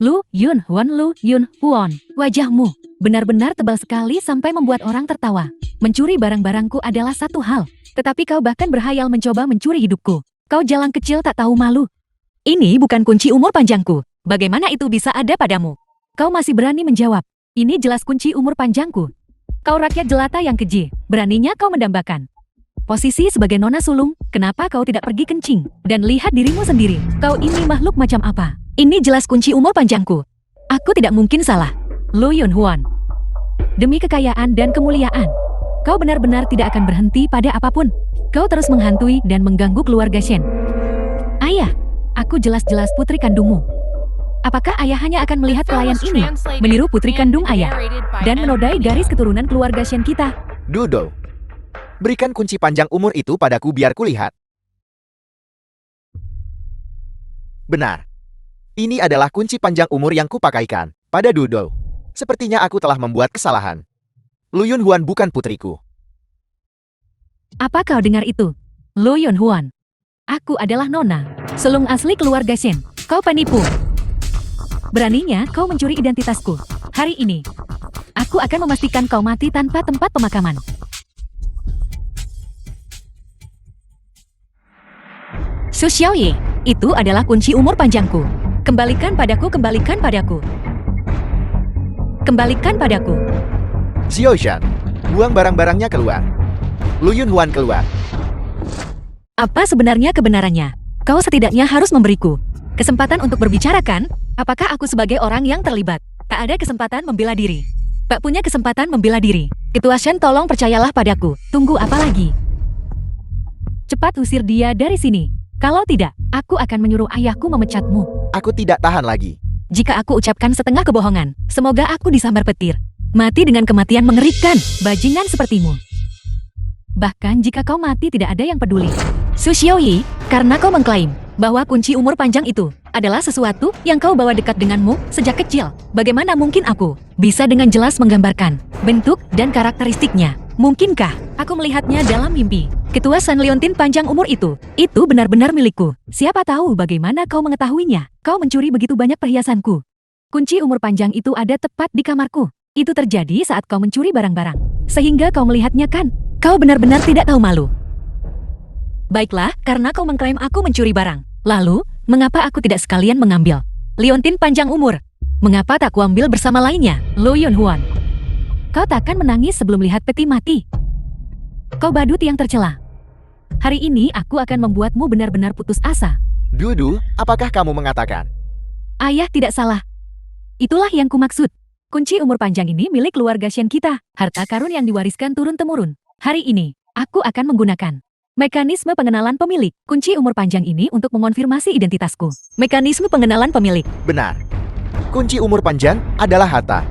Lu Yunhuan, wajahmu benar-benar tebal sekali sampai membuat orang tertawa. Mencuri barang-barangku adalah satu hal, tetapi kau bahkan berhayal mencoba mencuri hidupku. Kau jalang kecil tak tahu malu. Ini bukan kunci umur panjangku. Bagaimana itu bisa ada padamu? Kau masih berani menjawab. Ini jelas kunci umur panjangku. Kau rakyat jelata yang keji. Beraninya kau mendambakan posisi sebagai nona sulung. Kenapa kau tidak pergi kencing dan lihat dirimu sendiri? Kau ini makhluk macam apa? Ini jelas kunci umur panjangku. Aku tidak mungkin salah. Lo Yunhuan, demi kekayaan dan kemuliaan, kau benar-benar tidak akan berhenti pada apapun. Kau terus menghantui dan mengganggu keluarga Shen. Ayah, aku jelas-jelas putri kandungmu. Apakah ayah hanya akan melihat pelayan ini meniru putri kandung ayah dan menodai garis keturunan keluarga Shen kita? Dudo, berikan kunci panjang umur itu padaku biar kulihat. Benar. Ini adalah kunci panjang umur yang kupakaikan pada Dudo. Sepertinya aku telah membuat kesalahan. Lu Yunhuan bukan putriku. Apa kau dengar itu? Lo Yunhuan, aku adalah nona sulung asli keluarga Shen. Kau penipu. Beraninya kau mencuri identitasku. Hari ini, aku akan memastikan kau mati tanpa tempat pemakaman. Su Xiaoye, itu adalah kunci umur panjangku. Kembalikan padaku, kembalikan padaku. Kembalikan padaku. Xiaoshan, buang barang-barangnya keluar. Lu Yunhuan keluar. Apa sebenarnya kebenarannya? Kau setidaknya harus memberiku kesempatan untuk berbicara kan? Apakah aku sebagai orang yang terlibat tak ada kesempatan membela diri? Tak punya kesempatan membela diri. Ketua Shen, tolong percayalah padaku. Tunggu apa lagi? Cepat usir dia dari sini. Kalau tidak, aku akan menyuruh ayahku memecatmu. Aku tidak tahan lagi. Jika aku ucapkan setengah kebohongan, semoga aku disambar petir. Mati dengan kematian mengerikan, bajingan sepertimu. Bahkan jika kau mati tidak ada yang peduli. Su Xiaoyi, karena kau mengklaim bahwa kunci umur panjang itu adalah sesuatu yang kau bawa dekat denganmu sejak kecil. Bagaimana mungkin aku bisa dengan jelas menggambarkan bentuk dan karakteristiknya? Mungkinkah aku melihatnya dalam mimpi? Ketua San Liontin panjang umur itu benar-benar milikku. Siapa tahu bagaimana kau mengetahuinya? Kau mencuri begitu banyak perhiasanku. Kunci umur panjang itu ada tepat di kamarku. Itu terjadi saat kau mencuri barang-barang. Sehingga kau melihatnya kan? Kau benar-benar tidak tahu malu. Baiklah, karena kau mengklaim aku mencuri barang. Lalu, mengapa aku tidak sekalian mengambil Liontin panjang umur? Mengapa tak kuambil bersama lainnya? Lo Yunhuan, kau takkan menangis sebelum lihat peti mati. Kau badut yang tercela. Hari ini aku akan membuatmu benar-benar putus asa. Dudu, apakah kamu mengatakan? Ayah tidak salah. Itulah yang kumaksud. Kunci umur panjang ini milik keluarga Shen kita. Harta karun yang diwariskan turun-temurun. Hari ini, aku akan menggunakan mekanisme pengenalan pemilik. Kunci umur panjang ini untuk mengonfirmasi identitasku. Mekanisme pengenalan pemilik. Benar. Kunci umur panjang adalah harta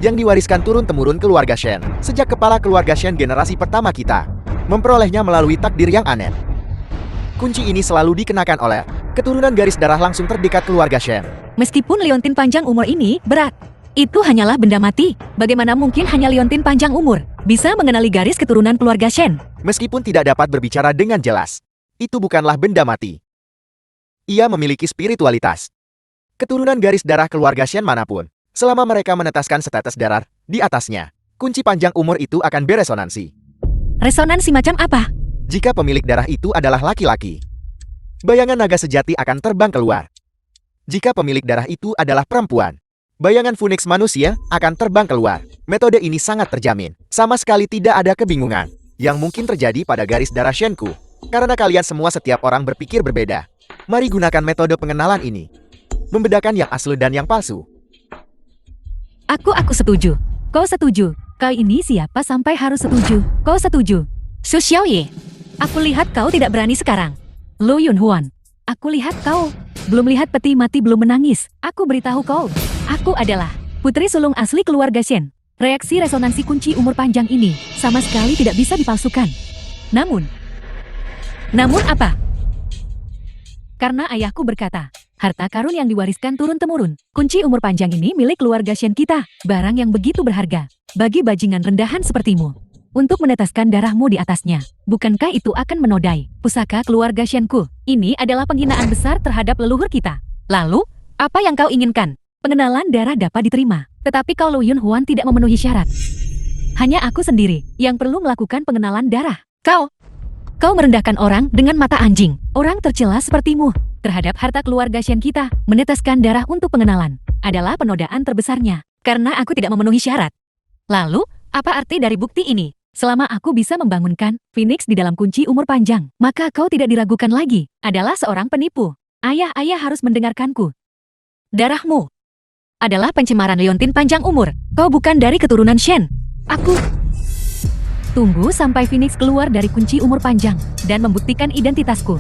yang diwariskan turun-temurun keluarga Shen. Sejak kepala keluarga Shen generasi pertama kita memperolehnya melalui takdir yang aneh. Kunci ini selalu dikenakan oleh keturunan garis darah langsung terdekat keluarga Shen. Meskipun liontin panjang umur ini berat, itu hanyalah benda mati. Bagaimana mungkin hanya liontin panjang umur bisa mengenali garis keturunan keluarga Shen? Meskipun tidak dapat berbicara dengan jelas, itu bukanlah benda mati. Ia memiliki spiritualitas. Keturunan garis darah keluarga Shen manapun, selama mereka menetaskan setetes darah di atasnya, kunci panjang umur itu akan beresonansi. Resonansi macam apa? Jika pemilik darah itu adalah laki-laki, bayangan naga sejati akan terbang keluar. Jika pemilik darah itu adalah perempuan, bayangan Phoenix manusia akan terbang keluar. Metode ini sangat terjamin. Sama sekali tidak ada kebingungan yang mungkin terjadi pada garis darah Shenku. Karena kalian semua setiap orang berpikir berbeda. Mari gunakan metode pengenalan ini. Membedakan yang asli dan yang palsu. Aku setuju. Kau setuju. Kau ini siapa sampai harus setuju? Kau setuju. Su Xiaoye, aku lihat kau tidak berani sekarang. Lu Yunhuan, aku lihat kau belum lihat peti mati belum menangis. Aku beritahu kau, aku adalah putri sulung asli keluarga Shen. Reaksi resonansi kunci umur panjang ini sama sekali tidak bisa dipalsukan. Namun apa? Karena ayahku berkata, harta karun yang diwariskan turun-temurun. Kunci umur panjang ini milik keluarga Shen kita. Barang yang begitu berharga bagi bajingan rendahan sepertimu. Untuk meneteskan darahmu di atasnya. Bukankah itu akan menodai pusaka keluarga Shenku? Ini adalah penghinaan besar terhadap leluhur kita. Lalu, apa yang kau inginkan? Pengenalan darah dapat diterima. Tetapi kau Lu Yunhuan tidak memenuhi syarat. Hanya aku sendiri yang perlu melakukan pengenalan darah. Kau merendahkan orang dengan mata anjing. Orang tercela sepertimu terhadap harta keluarga Shen kita. Meneteskan darah untuk pengenalan adalah penodaan terbesarnya. Karena aku tidak memenuhi syarat. Lalu, apa arti dari bukti ini? Selama aku bisa membangunkan Phoenix di dalam kunci umur panjang, maka kau tidak diragukan lagi adalah seorang penipu. Ayah harus mendengarkanku. Darahmu adalah pencemaran liontin panjang umur. Kau bukan dari keturunan Shen. Aku tunggu sampai Phoenix keluar dari kunci umur panjang dan membuktikan identitasku.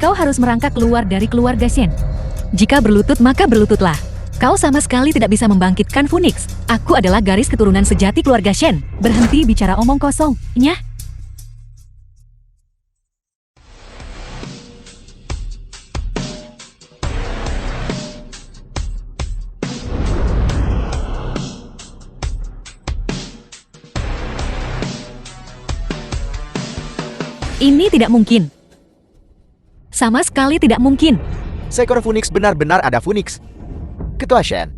Kau harus merangkak keluar dari keluarga Shen. Jika berlutut maka berlututlah. Kau sama sekali tidak bisa membangkitkan Phoenix. Aku adalah garis keturunan sejati keluarga Shen. Berhenti bicara omong kosong. Nyah. Ini tidak mungkin. Sama sekali tidak mungkin. Seekor Phoenix benar-benar ada Phoenix. Ketua Shen,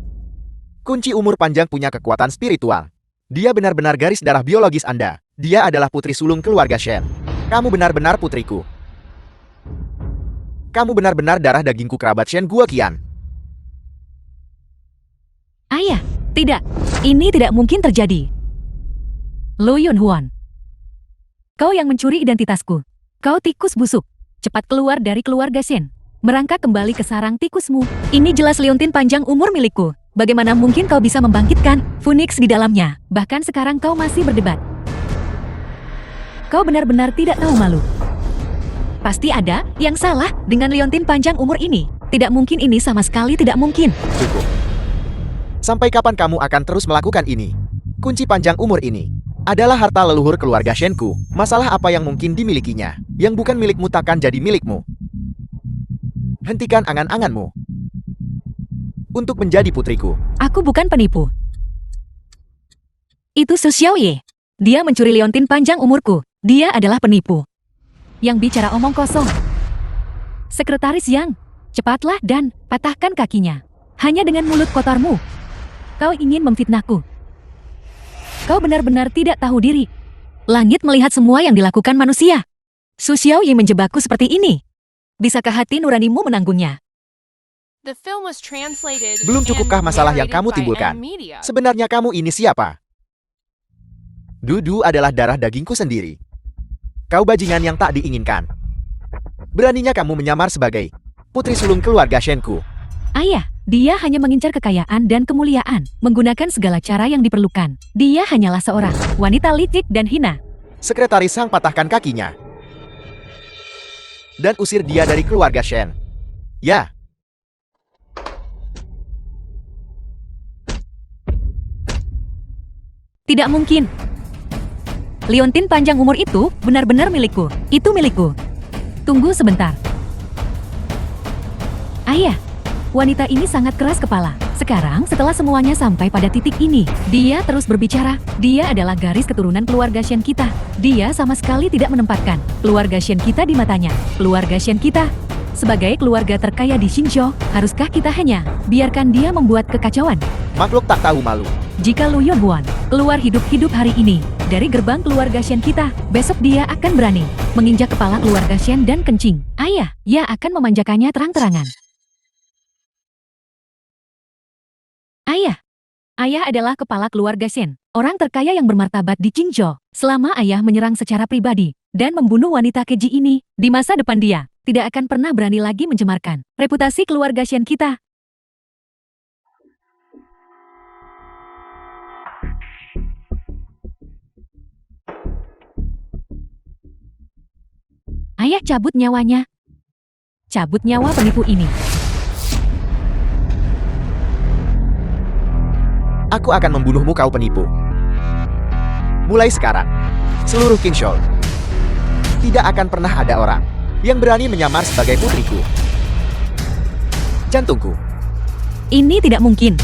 kunci umur panjang punya kekuatan spiritual. Dia benar-benar garis darah biologis Anda. Dia adalah putri sulung keluarga Shen. Kamu benar-benar putriku. Kamu benar-benar darah dagingku kerabat Shen Guoqian. Ayah, tidak. Ini tidak mungkin terjadi. Lu Yunhuan, kau yang mencuri identitasku. Kau tikus busuk. Cepat keluar dari keluarga Shen. Merangkak kembali ke sarang tikusmu. Ini jelas liontin panjang umur milikku. Bagaimana mungkin kau bisa membangkitkan Phoenix di dalamnya? Bahkan sekarang kau masih berdebat. Kau benar-benar tidak tahu malu. Pasti ada yang salah dengan liontin panjang umur ini. Tidak mungkin, ini sama sekali tidak mungkin. Cukup. Sampai kapan kamu akan terus melakukan ini? Kunci panjang umur ini adalah harta leluhur keluarga Shenku. Masalah apa yang mungkin dimilikinya? Yang bukan milikmu takkan jadi milikmu. Hentikan angan-anganmu untuk menjadi putriku. Aku bukan penipu. Itu Su Xiaoye. Dia mencuri liontin panjang umurku. Dia adalah penipu. Yang bicara omong kosong. Sekretaris Yang, cepatlah dan patahkan kakinya. Hanya dengan mulut kotormu. Kau ingin memfitnahku. Kau benar-benar tidak tahu diri. Langit melihat semua yang dilakukan manusia. Su Xiaoye menjebakku seperti ini. Bisakah hati nuranimu menanggungnya? The film was translated Belum cukupkah and masalah yang narrated kamu by timbulkan? Media. Sebenarnya kamu ini siapa? Dudu adalah darah dagingku sendiri. Kau bajingan yang tak diinginkan. Beraninya kamu menyamar sebagai putri sulung keluarga Shenku. Ayah, dia hanya mengincar kekayaan dan kemuliaan, menggunakan segala cara yang diperlukan. Dia hanyalah seorang wanita licik dan hina. Sekretaris Sang patahkan kakinya dan usir dia dari keluarga Shen. Ya. Tidak mungkin. Liontin panjang umur itu benar-benar milikku. Itu milikku. Tunggu sebentar. Ayah, wanita ini sangat keras kepala. Sekarang setelah semuanya sampai pada titik ini, dia terus berbicara. Dia adalah garis keturunan keluarga Shen kita. Dia sama sekali tidak menempatkan keluarga Shen kita di matanya. Keluarga Shen kita sebagai keluarga terkaya di Xinzhou, haruskah kita hanya biarkan dia membuat kekacauan? Makhluk tak tahu malu. Jika Lu Yunhuan keluar hidup-hidup hari ini dari gerbang keluarga Shen kita, besok dia akan berani menginjak kepala keluarga Shen dan kencing. Ayah, ia akan memanjakannya terang-terangan. Ayah adalah kepala keluarga Shen, orang terkaya yang bermartabat di Qingzhou. Selama ayah menyerang secara pribadi dan membunuh wanita keji ini, di masa depan dia tidak akan pernah berani lagi mencemarkan reputasi keluarga Shen kita. Ayah cabut nyawanya. Cabut nyawa penipu ini. Aku akan membunuhmu kau penipu. Mulai sekarang, seluruh Qingzhou tidak akan pernah ada orang yang berani menyamar sebagai putriku. Jantungku. Ini tidak mungkin.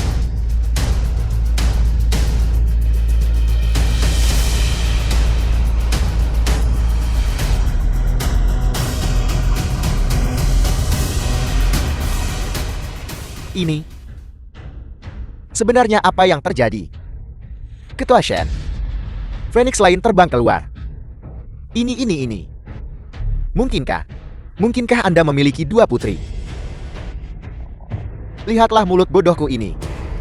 Ini sebenarnya apa yang terjadi? Ketua Shen, Phoenix lain terbang keluar. Ini. Mungkinkah Anda memiliki dua putri? Lihatlah mulut bodohku ini.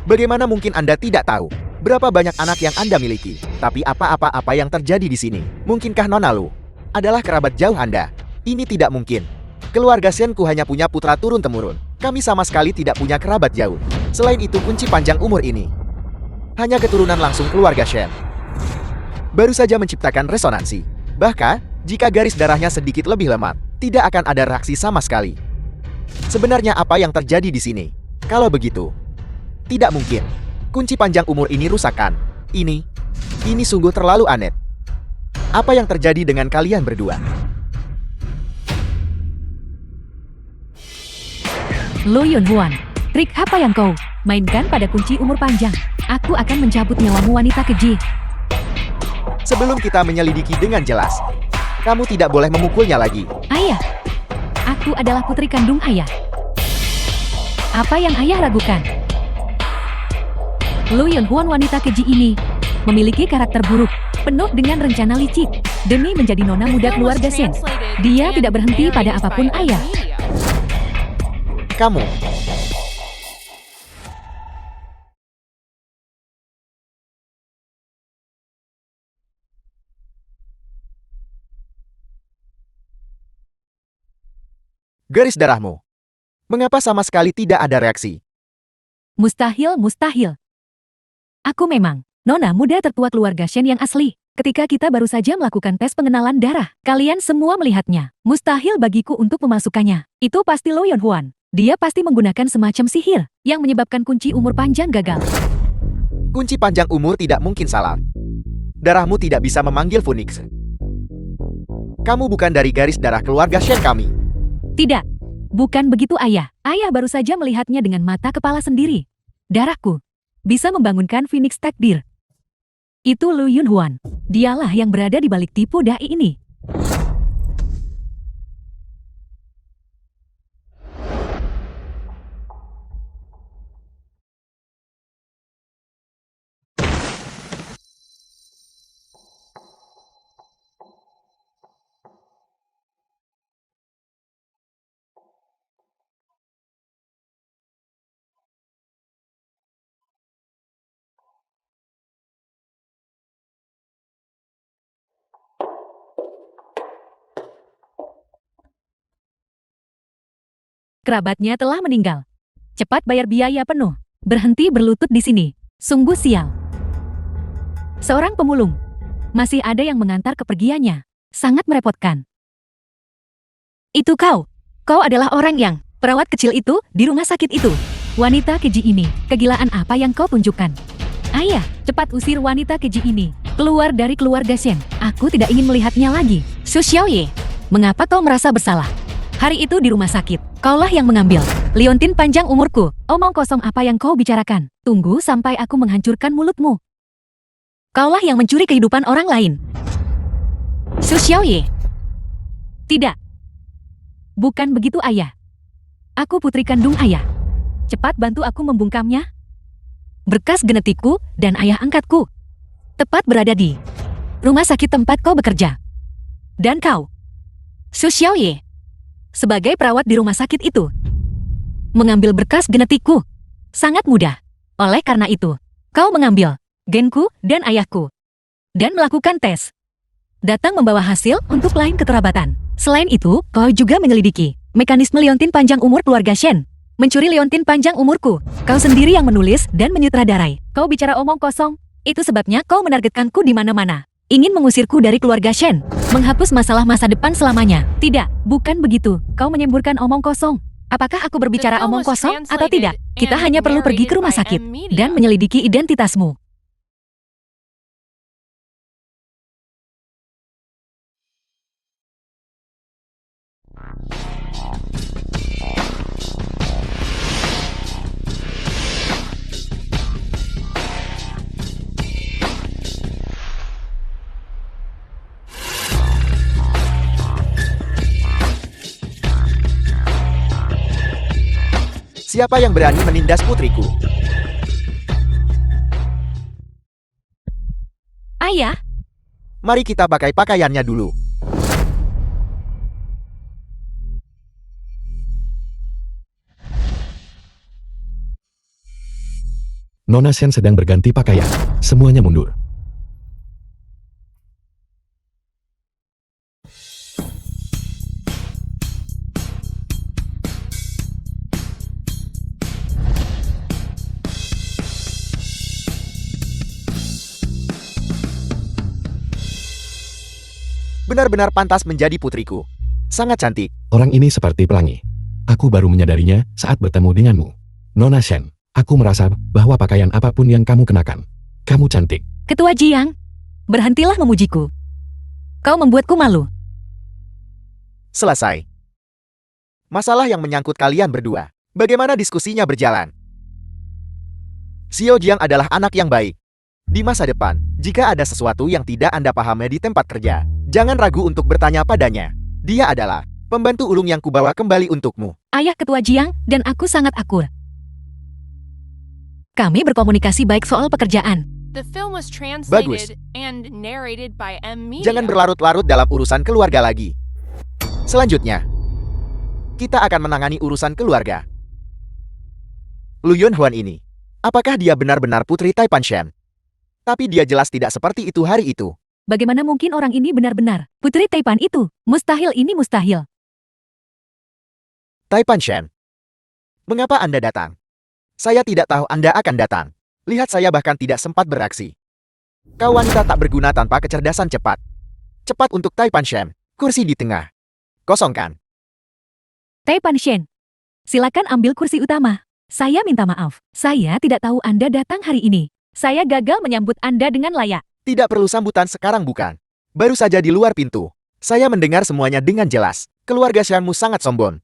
Bagaimana mungkin Anda tidak tahu berapa banyak anak yang Anda miliki? Tapi apa yang terjadi di sini? Mungkinkah Nona Lu adalah kerabat jauh Anda? Ini tidak mungkin. Keluarga Shenku hanya punya putra turun-temurun. Kami sama sekali tidak punya kerabat jauh. Selain itu, kunci panjang umur ini hanya keturunan langsung keluarga Shen. Baru saja menciptakan resonansi. Bahkan, jika garis darahnya sedikit lebih lemah, tidak akan ada reaksi sama sekali. Sebenarnya apa yang terjadi di sini? Kalau begitu, tidak mungkin kunci panjang umur ini rusakkan. Ini sungguh terlalu aneh. Apa yang terjadi dengan kalian berdua? Lu Yunhuan, trik apa yang kau mainkan pada kunci umur panjang? Aku akan mencabut nyawamu wanita keji. Sebelum kita menyelidiki dengan jelas, kamu tidak boleh memukulnya lagi. Ayah, aku adalah putri kandung ayah. Apa yang ayah ragukan? Lu Yunhuan wanita keji ini memiliki karakter buruk, penuh dengan rencana licik. Demi menjadi nona muda keluarga Shen, dia tidak berhenti pada apapun ayah. Kamu. Garis darahmu. Mengapa sama sekali tidak ada reaksi? Mustahil. Aku memang nona muda tertua keluarga Shen yang asli. Ketika kita baru saja melakukan tes pengenalan darah, kalian semua melihatnya. Mustahil bagiku untuk memasukkannya. Itu pasti Lu Yunhuan. Dia pasti menggunakan semacam sihir yang menyebabkan kunci umur panjang gagal. Kunci panjang umur tidak mungkin salah. Darahmu tidak bisa memanggil Phoenix. Kamu bukan dari garis darah keluarga Shen kami. Tidak, bukan begitu ayah. Ayah baru saja melihatnya dengan mata kepala sendiri. Darahku bisa membangunkan Phoenix takdir. Itu Lu Yunhuan. Dialah yang berada di balik tipu dai ini. Kerabatnya telah meninggal. Cepat bayar biaya penuh. Berhenti berlutut di sini. Sungguh sial. Seorang pemulung. Masih ada yang mengantar kepergiannya. Sangat merepotkan. Itu kau. Kau adalah orang yang perawat kecil itu di rumah sakit itu. Wanita keji ini, kegilaan apa yang kau tunjukkan? Ayah, cepat usir wanita keji ini. Keluar dari keluarga Shen. Aku tidak ingin melihatnya lagi. Su Xiaoye, mengapa kau merasa bersalah? Hari itu di rumah sakit, kaulah yang mengambil liontin panjang umurku. Omong kosong apa yang kau bicarakan? Tunggu sampai aku menghancurkan mulutmu. Kaulah yang mencuri kehidupan orang lain. Su Xiaoye. Tidak. Bukan begitu ayah. Aku putri kandung ayah. Cepat bantu aku membungkamnya. berkas genetikku dan ayah angkatku. Tepat berada di rumah sakit tempat kau bekerja. Dan kau, Su Xiaoye, sebagai perawat di rumah sakit itu, mengambil berkas genetikku. Sangat mudah. Oleh karena itu, kau mengambil genku dan ayahku. Dan melakukan tes. Datang membawa hasil untuk lain kekerabatan. Selain itu, kau juga menyelidiki mekanisme liontin panjang umur keluarga Shen. Mencuri liontin panjang umurku. Kau sendiri yang menulis dan menyutradarai. Kau bicara omong kosong. Itu sebabnya kau menargetkanku di mana-mana. Ingin mengusirku dari keluarga Shen. Menghapus masalah masa depan selamanya. Tidak, bukan begitu. Kau menyemburkan omong kosong. Apakah aku berbicara omong kosong atau tidak? Kita hanya perlu pergi ke rumah sakit dan menyelidiki identitasmu. Siapa yang berani menindas putriku? Ayah, Mari kita pakai pakaiannya dulu. Nona Shen sedang berganti pakaian. Semuanya mundur. Benar-benar pantas menjadi putriku. Sangat cantik. Orang ini seperti pelangi. Aku baru menyadarinya saat bertemu denganmu. Nona Shen, aku merasa bahwa pakaian apapun yang kamu kenakan, kamu cantik. Ketua Jiang, berhentilah memujiku. Kau membuatku malu. Selesai. Masalah yang menyangkut kalian berdua. Bagaimana diskusinya berjalan? Xiao Jiang adalah anak yang baik. Di masa depan, jika ada sesuatu yang tidak Anda pahami di tempat kerja, jangan ragu untuk bertanya padanya. Dia adalah pembantu ulung yang kubawa kembali untukmu. Ayah Ketua Jiang dan aku sangat akur. Kami berkomunikasi baik soal pekerjaan. The film was Bagus. translated and narrated by M Media. Jangan berlarut-larut dalam urusan keluarga lagi. Selanjutnya, kita akan menangani urusan keluarga. Lu Yunhuan ini, apakah dia benar-benar putri Taipan Shen? Tapi dia jelas tidak seperti itu hari itu. Bagaimana mungkin orang ini benar-benar putri Taipan itu? Mustahil ini mustahil. Taipan Shen, mengapa Anda datang? Saya tidak tahu Anda akan datang. Lihat, saya bahkan tidak sempat beraksi. Kau wanita tak berguna tanpa kecerdasan cepat. Cepat untuk Taipan Shen, kursi di tengah. Kosongkan. Taipan Shen, silakan ambil kursi utama. Saya minta maaf. Saya tidak tahu Anda datang hari ini. Saya gagal menyambut Anda dengan layak. Tidak perlu sambutan sekarang, bukan? Baru saja di luar pintu. Saya mendengar semuanya dengan jelas. Keluarga Shenmu sangat sombong.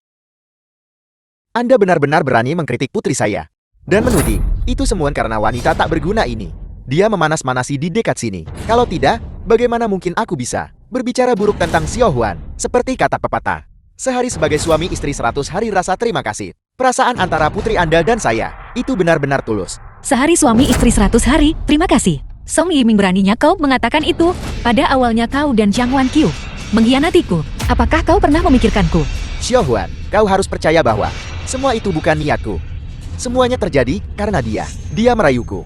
Anda benar-benar berani mengkritik putri saya. Dan menuding, itu semua karena wanita tak berguna ini. Dia memanas-manasi di dekat sini. Kalau tidak, bagaimana mungkin aku bisa berbicara buruk tentang Xiao Huan? Seperti kata pepatah, sehari sebagai suami istri 100 hari rasa terima kasih. Perasaan antara putri Anda dan saya, itu benar-benar tulus. Sehari suami istri 100 hari, terima kasih. Song Yiming, beraninya kau mengatakan itu. Pada awalnya kau dan Jiang Wanqiu mengkhianatiku. Apakah kau pernah memikirkanku? Xiao Huan, kau harus percaya bahwa semua itu bukan niatku. Semuanya terjadi karena dia. Dia merayuku.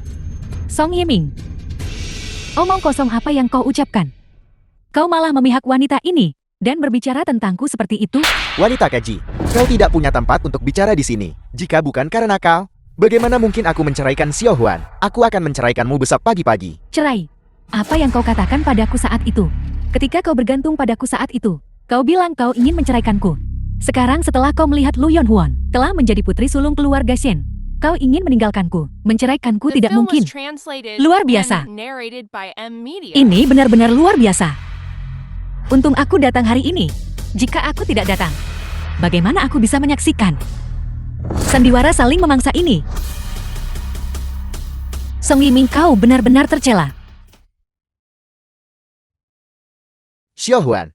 Song Yiming, omong kosong apa yang kau ucapkan? Kau malah memihak wanita ini dan berbicara tentangku seperti itu? Wanita keji, kau tidak punya tempat untuk bicara di sini. Jika bukan karena kau, bagaimana mungkin aku menceraikan Xiao Huan? Aku akan menceraikanmu besok pagi-pagi. Cerai. Apa yang kau katakan padaku saat itu? Ketika kau bergantung padaku saat itu, kau bilang kau ingin menceraikanku. Sekarang setelah kau melihat Lu Yunhuan telah menjadi putri sulung keluarga Shen, kau ingin meninggalkanku. Menceraikanku The tidak film mungkin. was translated Luar biasa. and narrated by M Media. Ini benar-benar luar biasa. Untung aku datang hari ini. Jika aku tidak datang, bagaimana aku bisa menyaksikan sandiwara saling memangsa ini? Song Yiming, kau benar-benar tercela. Xiao Huan,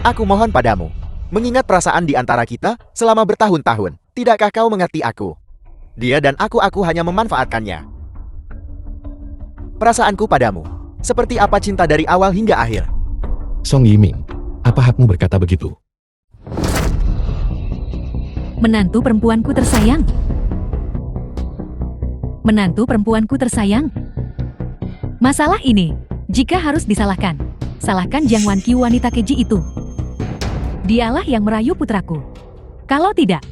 aku mohon padamu, mengingat perasaan di antara kita selama bertahun-tahun, tidakkah kau mengerti aku? Dia dan aku hanya memanfaatkannya. Perasaanku padamu, seperti apa cinta dari awal hingga akhir. Song Yiming, apa hakmu berkata begitu? Menantu perempuanku tersayang. Menantu perempuanku tersayang. Masalah ini, jika harus disalahkan, salahkan Jiang Wanqiu wanita keji itu. Dialah yang merayu putraku. Kalau tidak,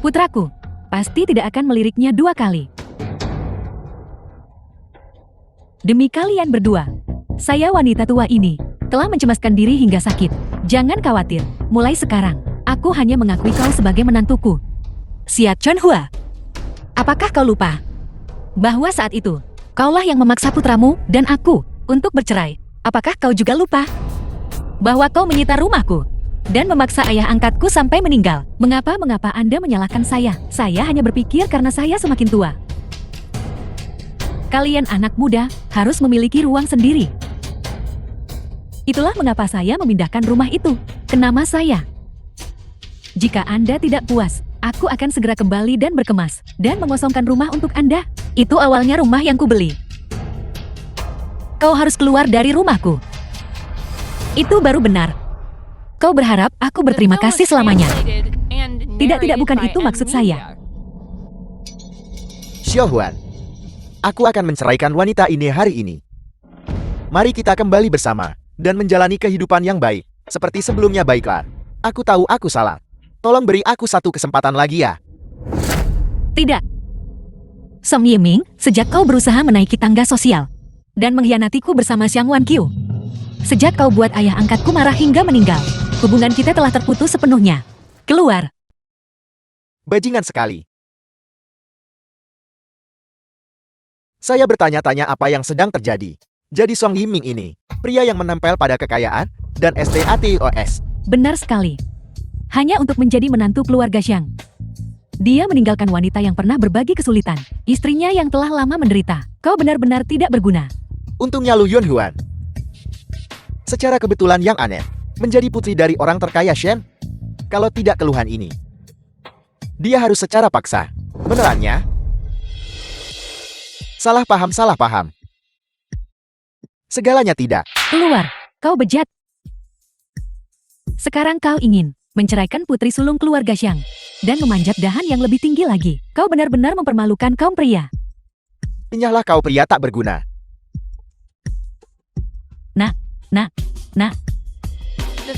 putraku pasti tidak akan meliriknya 2 kali. Demi kalian berdua, saya wanita tua ini telah mencemaskan diri hingga sakit. Jangan khawatir, mulai sekarang, aku hanya mengakui kau sebagai menantuku. Xia Chonhua, apakah kau lupa bahwa saat itu, kaulah yang memaksa putramu dan aku untuk bercerai? Apakah kau juga lupa bahwa kau menyita rumahku dan memaksa ayah angkatku sampai meninggal? Mengapa Anda menyalahkan saya? Saya hanya berpikir karena saya semakin tua. Kalian anak muda harus memiliki ruang sendiri. Itulah mengapa saya memindahkan rumah itu ke nama saya. Jika Anda tidak puas, aku akan segera kembali dan berkemas dan mengosongkan rumah untuk Anda. Itu awalnya rumah yang kubeli. Kau harus keluar dari rumahku. Itu baru benar. Kau berharap aku berterima kasih selamanya. Tidak, bukan itu maksud saya. Xiaohuan, aku akan menceraikan wanita ini hari ini. Mari kita kembali bersama dan menjalani kehidupan yang baik, seperti sebelumnya. Baiklah, aku tahu aku salah. Tolong beri aku 1 kesempatan lagi ya. Tidak. Song Yiming, sejak kau berusaha menaiki tangga sosial dan mengkhianatiku bersama Jiang Wanqiu, sejak kau buat ayah angkatku marah hingga meninggal, hubungan kita telah terputus sepenuhnya. Keluar. Bajingan sekali. Saya bertanya-tanya apa yang sedang terjadi. Jadi Song Yiming ini, pria yang menempel pada kekayaan dan status. Benar sekali. Hanya untuk menjadi menantu keluarga Xiang. Dia meninggalkan wanita yang pernah berbagi kesulitan, istrinya yang telah lama menderita. Kau benar-benar tidak berguna. Untungnya Lu Yunhuan, secara kebetulan yang aneh, menjadi putri dari orang terkaya Shen. Kalau tidak keluhan ini, dia harus secara paksa. Benerannya? Salah paham. Segalanya tidak. Keluar, kau bejat. Sekarang kau ingin menceraikan putri sulung keluarga Xiang dan memanjat dahan yang lebih tinggi lagi. Kau benar-benar mempermalukan kaum pria. Nyahlah kau pria tak berguna.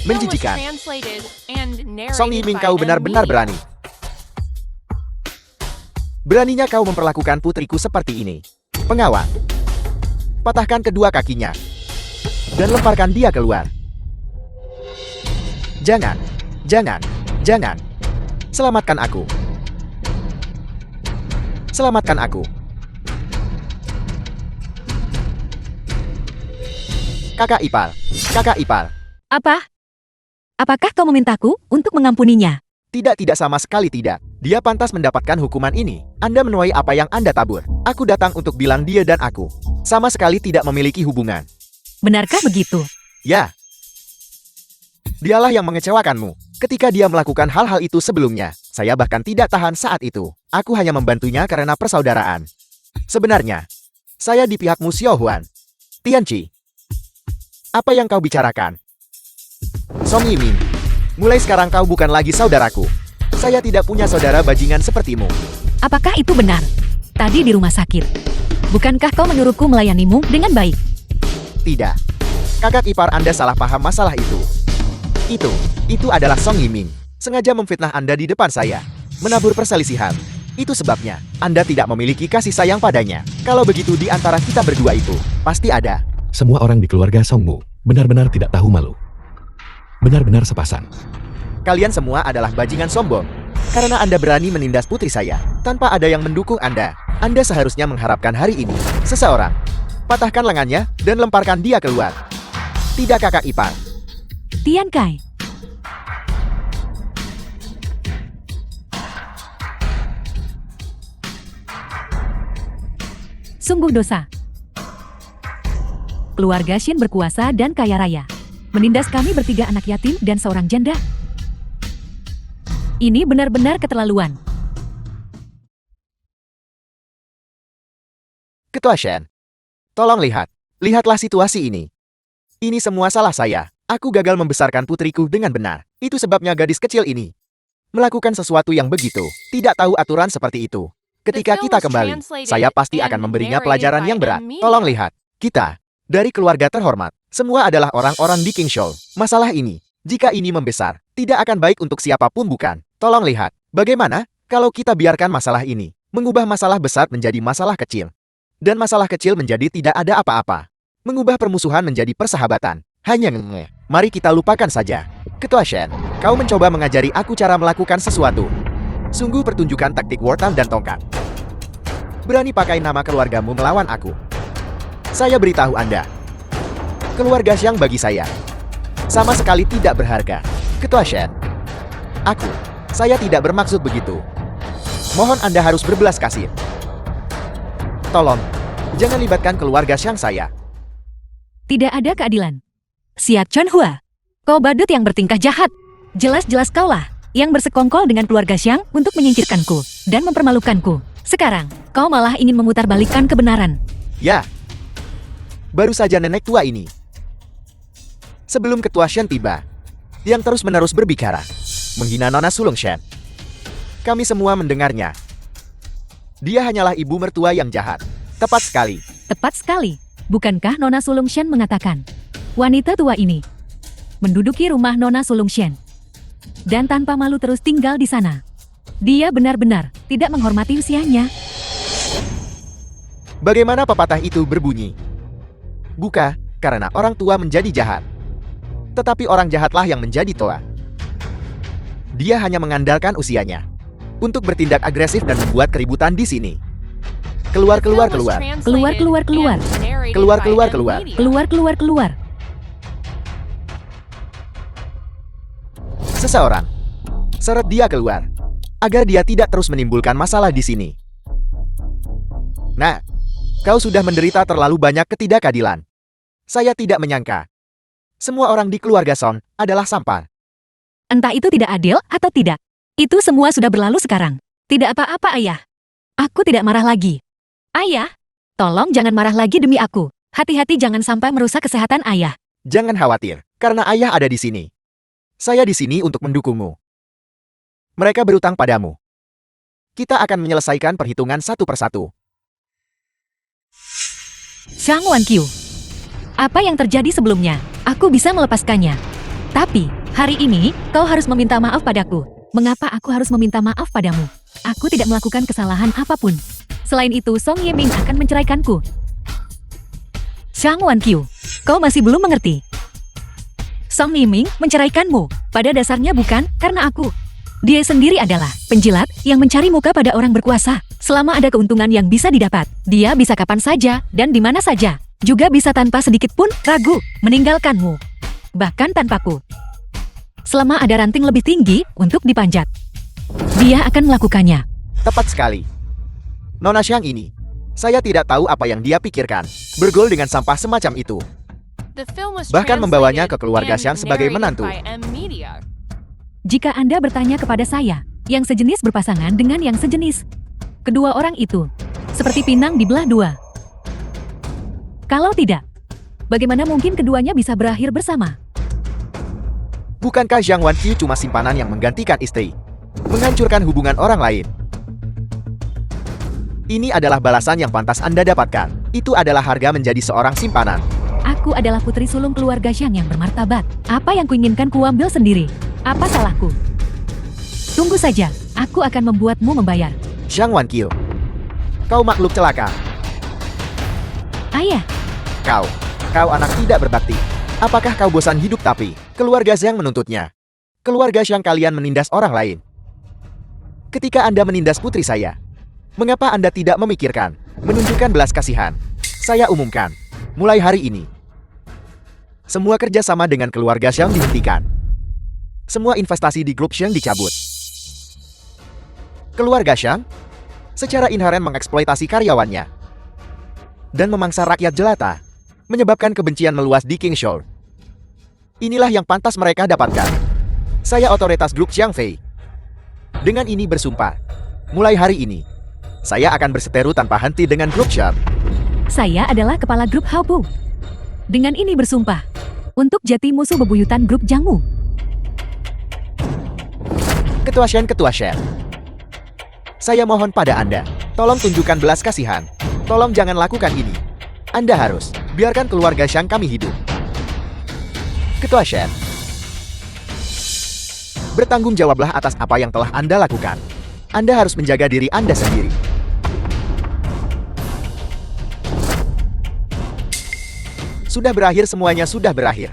Menjijikan. Song Yiming, kau benar-benar berani. Beraninya kau memperlakukan putriku seperti ini. Pengawal, patahkan kedua kakinya dan lemparkan dia keluar. Jangan. Selamatkan aku. Kakak ipar. Apa? Apakah kau memintaku untuk mengampuninya? Tidak, sama sekali tidak. Dia pantas mendapatkan hukuman ini. Anda menuai apa yang Anda tabur. Aku datang untuk bilang dia dan aku sama sekali tidak memiliki hubungan. Benarkah begitu? Ya. Dialah yang mengecewakanmu. Ketika dia melakukan hal-hal itu sebelumnya, saya bahkan tidak tahan saat itu. Aku hanya membantunya karena persaudaraan. Sebenarnya, saya di pihakmu Xiaohuan. Tianqi, apa yang kau bicarakan? Song Yiming, mulai sekarang kau bukan lagi saudaraku. Saya tidak punya saudara bajingan sepertimu. Apakah itu benar? Tadi di rumah sakit, bukankah kau menyuruhku melayanimu dengan baik? Tidak. Kakak ipar Anda salah paham masalah itu. Itu adalah Song Yiming. Sengaja memfitnah Anda di depan saya. Menabur perselisihan. Itu sebabnya Anda tidak memiliki kasih sayang padanya. Kalau begitu di antara kita berdua itu, pasti ada. Semua orang di keluarga Songmu benar-benar tidak tahu malu. Benar-benar sepasang. Kalian semua adalah bajingan sombong. Karena Anda berani menindas putri saya tanpa ada yang mendukung Anda. Anda seharusnya mengharapkan hari ini seseorang patahkan lengannya dan lemparkan dia keluar. Tidak, kakak ipar. Tian Kai. Sungguh dosa. Keluarga Shin berkuasa dan kaya raya. Menindas kami bertiga anak yatim dan seorang janda. Ini benar-benar keterlaluan. Ketua Shen. Tolong lihat. Lihatlah situasi ini. Ini semua salah saya. Aku gagal membesarkan putriku dengan benar. Itu sebabnya gadis kecil ini melakukan sesuatu yang begitu. Tidak tahu aturan seperti itu. Ketika kita kembali, saya pasti akan memberinya pelajaran yang berat. Tolong lihat. Kita, dari keluarga terhormat, semua adalah orang-orang di King Shoal. Masalah ini, jika ini membesar, tidak akan baik untuk siapapun bukan. Tolong lihat. Bagaimana kalau kita biarkan masalah ini mengubah masalah besar menjadi masalah kecil. Dan masalah kecil menjadi tidak ada apa-apa. Mengubah permusuhan menjadi persahabatan. Hanya mari kita lupakan saja. Ketua Shen, kau mencoba mengajari aku cara melakukan sesuatu. Sungguh pertunjukan taktik wortel dan tongkat. Berani pakai nama keluargamu melawan aku. Saya beritahu Anda. Keluarga Xiang bagi saya sama sekali tidak berharga. Ketua Shen, saya tidak bermaksud begitu. Mohon Anda harus berbelas kasih. Tolong, jangan libatkan keluarga Xiang saya. Tidak ada keadilan. Siat Chonhua, kau badut yang bertingkah jahat. Jelas-jelas kaulah yang bersekongkol dengan keluarga Xiang untuk menyingkirkanku dan mempermalukanku. Sekarang, kau malah ingin memutarbalikkan kebenaran. Ya, baru saja nenek tua ini. Sebelum Ketua Shen tiba, yang terus-menerus berbicara, menghina Nona Sulung Shen. Kami semua mendengarnya. Dia hanyalah ibu mertua yang jahat. Tepat sekali. Tepat sekali. Bukankah Nona Sulung Shen mengatakan, wanita tua ini menduduki rumah Nona Sulung Shen dan tanpa malu terus tinggal di sana. Dia benar-benar tidak menghormati usianya. Bagaimana pepatah itu berbunyi? Bukan karena orang tua menjadi jahat, tetapi orang jahatlah yang menjadi tua. Dia hanya mengandalkan usianya untuk bertindak agresif dan membuat keributan di sini. Keluar. Keluar. Seseorang seret dia keluar agar dia tidak terus menimbulkan masalah di sini. Nah, kau sudah menderita terlalu banyak ketidakadilan. Saya tidak menyangka semua orang di keluarga Son adalah sampah. Entah itu tidak adil atau tidak. Itu semua sudah berlalu sekarang. Tidak apa-apa, Ayah. Aku tidak marah lagi. Ayah, tolong jangan marah lagi demi aku. Hati-hati jangan sampai merusak kesehatan Ayah. Jangan khawatir, karena Ayah ada di sini. Saya di sini untuk mendukungmu. Mereka berutang padamu. Kita akan menyelesaikan perhitungan satu persatu. Xiang Wanqiu, apa yang terjadi sebelumnya? Aku bisa melepaskannya. Tapi, hari ini, kau harus meminta maaf padaku. Mengapa aku harus meminta maaf padamu? Aku tidak melakukan kesalahan apapun. Selain itu, Song Yiming akan menceraikanku. Xiang Wanqiu, kau masih belum mengerti. Song Yiming menceraikanmu. Pada dasarnya bukan karena aku. Dia sendiri adalah penjilat yang mencari muka pada orang berkuasa. Selama ada keuntungan yang bisa didapat, dia bisa kapan saja dan di mana saja. Juga bisa tanpa sedikit pun ragu meninggalkanmu. Bahkan tanpaku. Selama ada ranting lebih tinggi untuk dipanjat, dia akan melakukannya. Tepat sekali. Nona Xiang ini, saya tidak tahu apa yang dia pikirkan. Bergol dengan sampah semacam itu. Bahkan membawanya ke keluarga Xiang sebagai menantu. Jika Anda bertanya kepada saya, yang sejenis berpasangan dengan yang sejenis, kedua orang itu seperti pinang dibelah dua. Kalau tidak, bagaimana mungkin keduanya bisa berakhir bersama? Bukankah Zhang Wanqiu cuma simpanan yang menggantikan istri? Menghancurkan hubungan orang lain. Ini adalah balasan yang pantas Anda dapatkan. Itu adalah harga menjadi seorang simpanan. Aku adalah putri sulung keluarga Xiang yang bermartabat. Apa yang kuinginkan kuambil sendiri. Apa salahku? Tunggu saja, aku akan membuatmu membayar. Zhang Wanqiu, kau makhluk celaka. Ayah, Kau anak tidak berbakti. Apakah kau bosan hidup tapi keluarga Xiang menuntutnya? Keluarga Xiang kalian menindas orang lain. Ketika Anda menindas putri saya, mengapa Anda tidak memikirkan, menunjukkan belas kasihan? Saya umumkan, mulai hari ini, semua kerjasama dengan keluarga Xiang dihentikan. Semua investasi di grup Xiang dicabut. Keluarga Xiang secara inheren mengeksploitasi karyawannya dan memangsa rakyat jelata, menyebabkan kebencian meluas di King Shoal. Inilah yang pantas mereka dapatkan. Saya otoritas grup Xiang Fei. Dengan ini bersumpah, mulai hari ini, saya akan berseteru tanpa henti dengan grup Xiang. Saya adalah kepala grup Haobu. Dengan ini bersumpah, untuk jati musuh bebuyutan grup Jangmu. Ketua Shen. Saya mohon pada Anda, tolong tunjukkan belas kasihan. Tolong jangan lakukan ini. Anda harus biarkan keluarga Shang kami hidup. Ketua Shen, bertanggung jawablah atas apa yang telah Anda lakukan. Anda harus menjaga diri Anda sendiri. Sudah berakhir, semuanya sudah berakhir.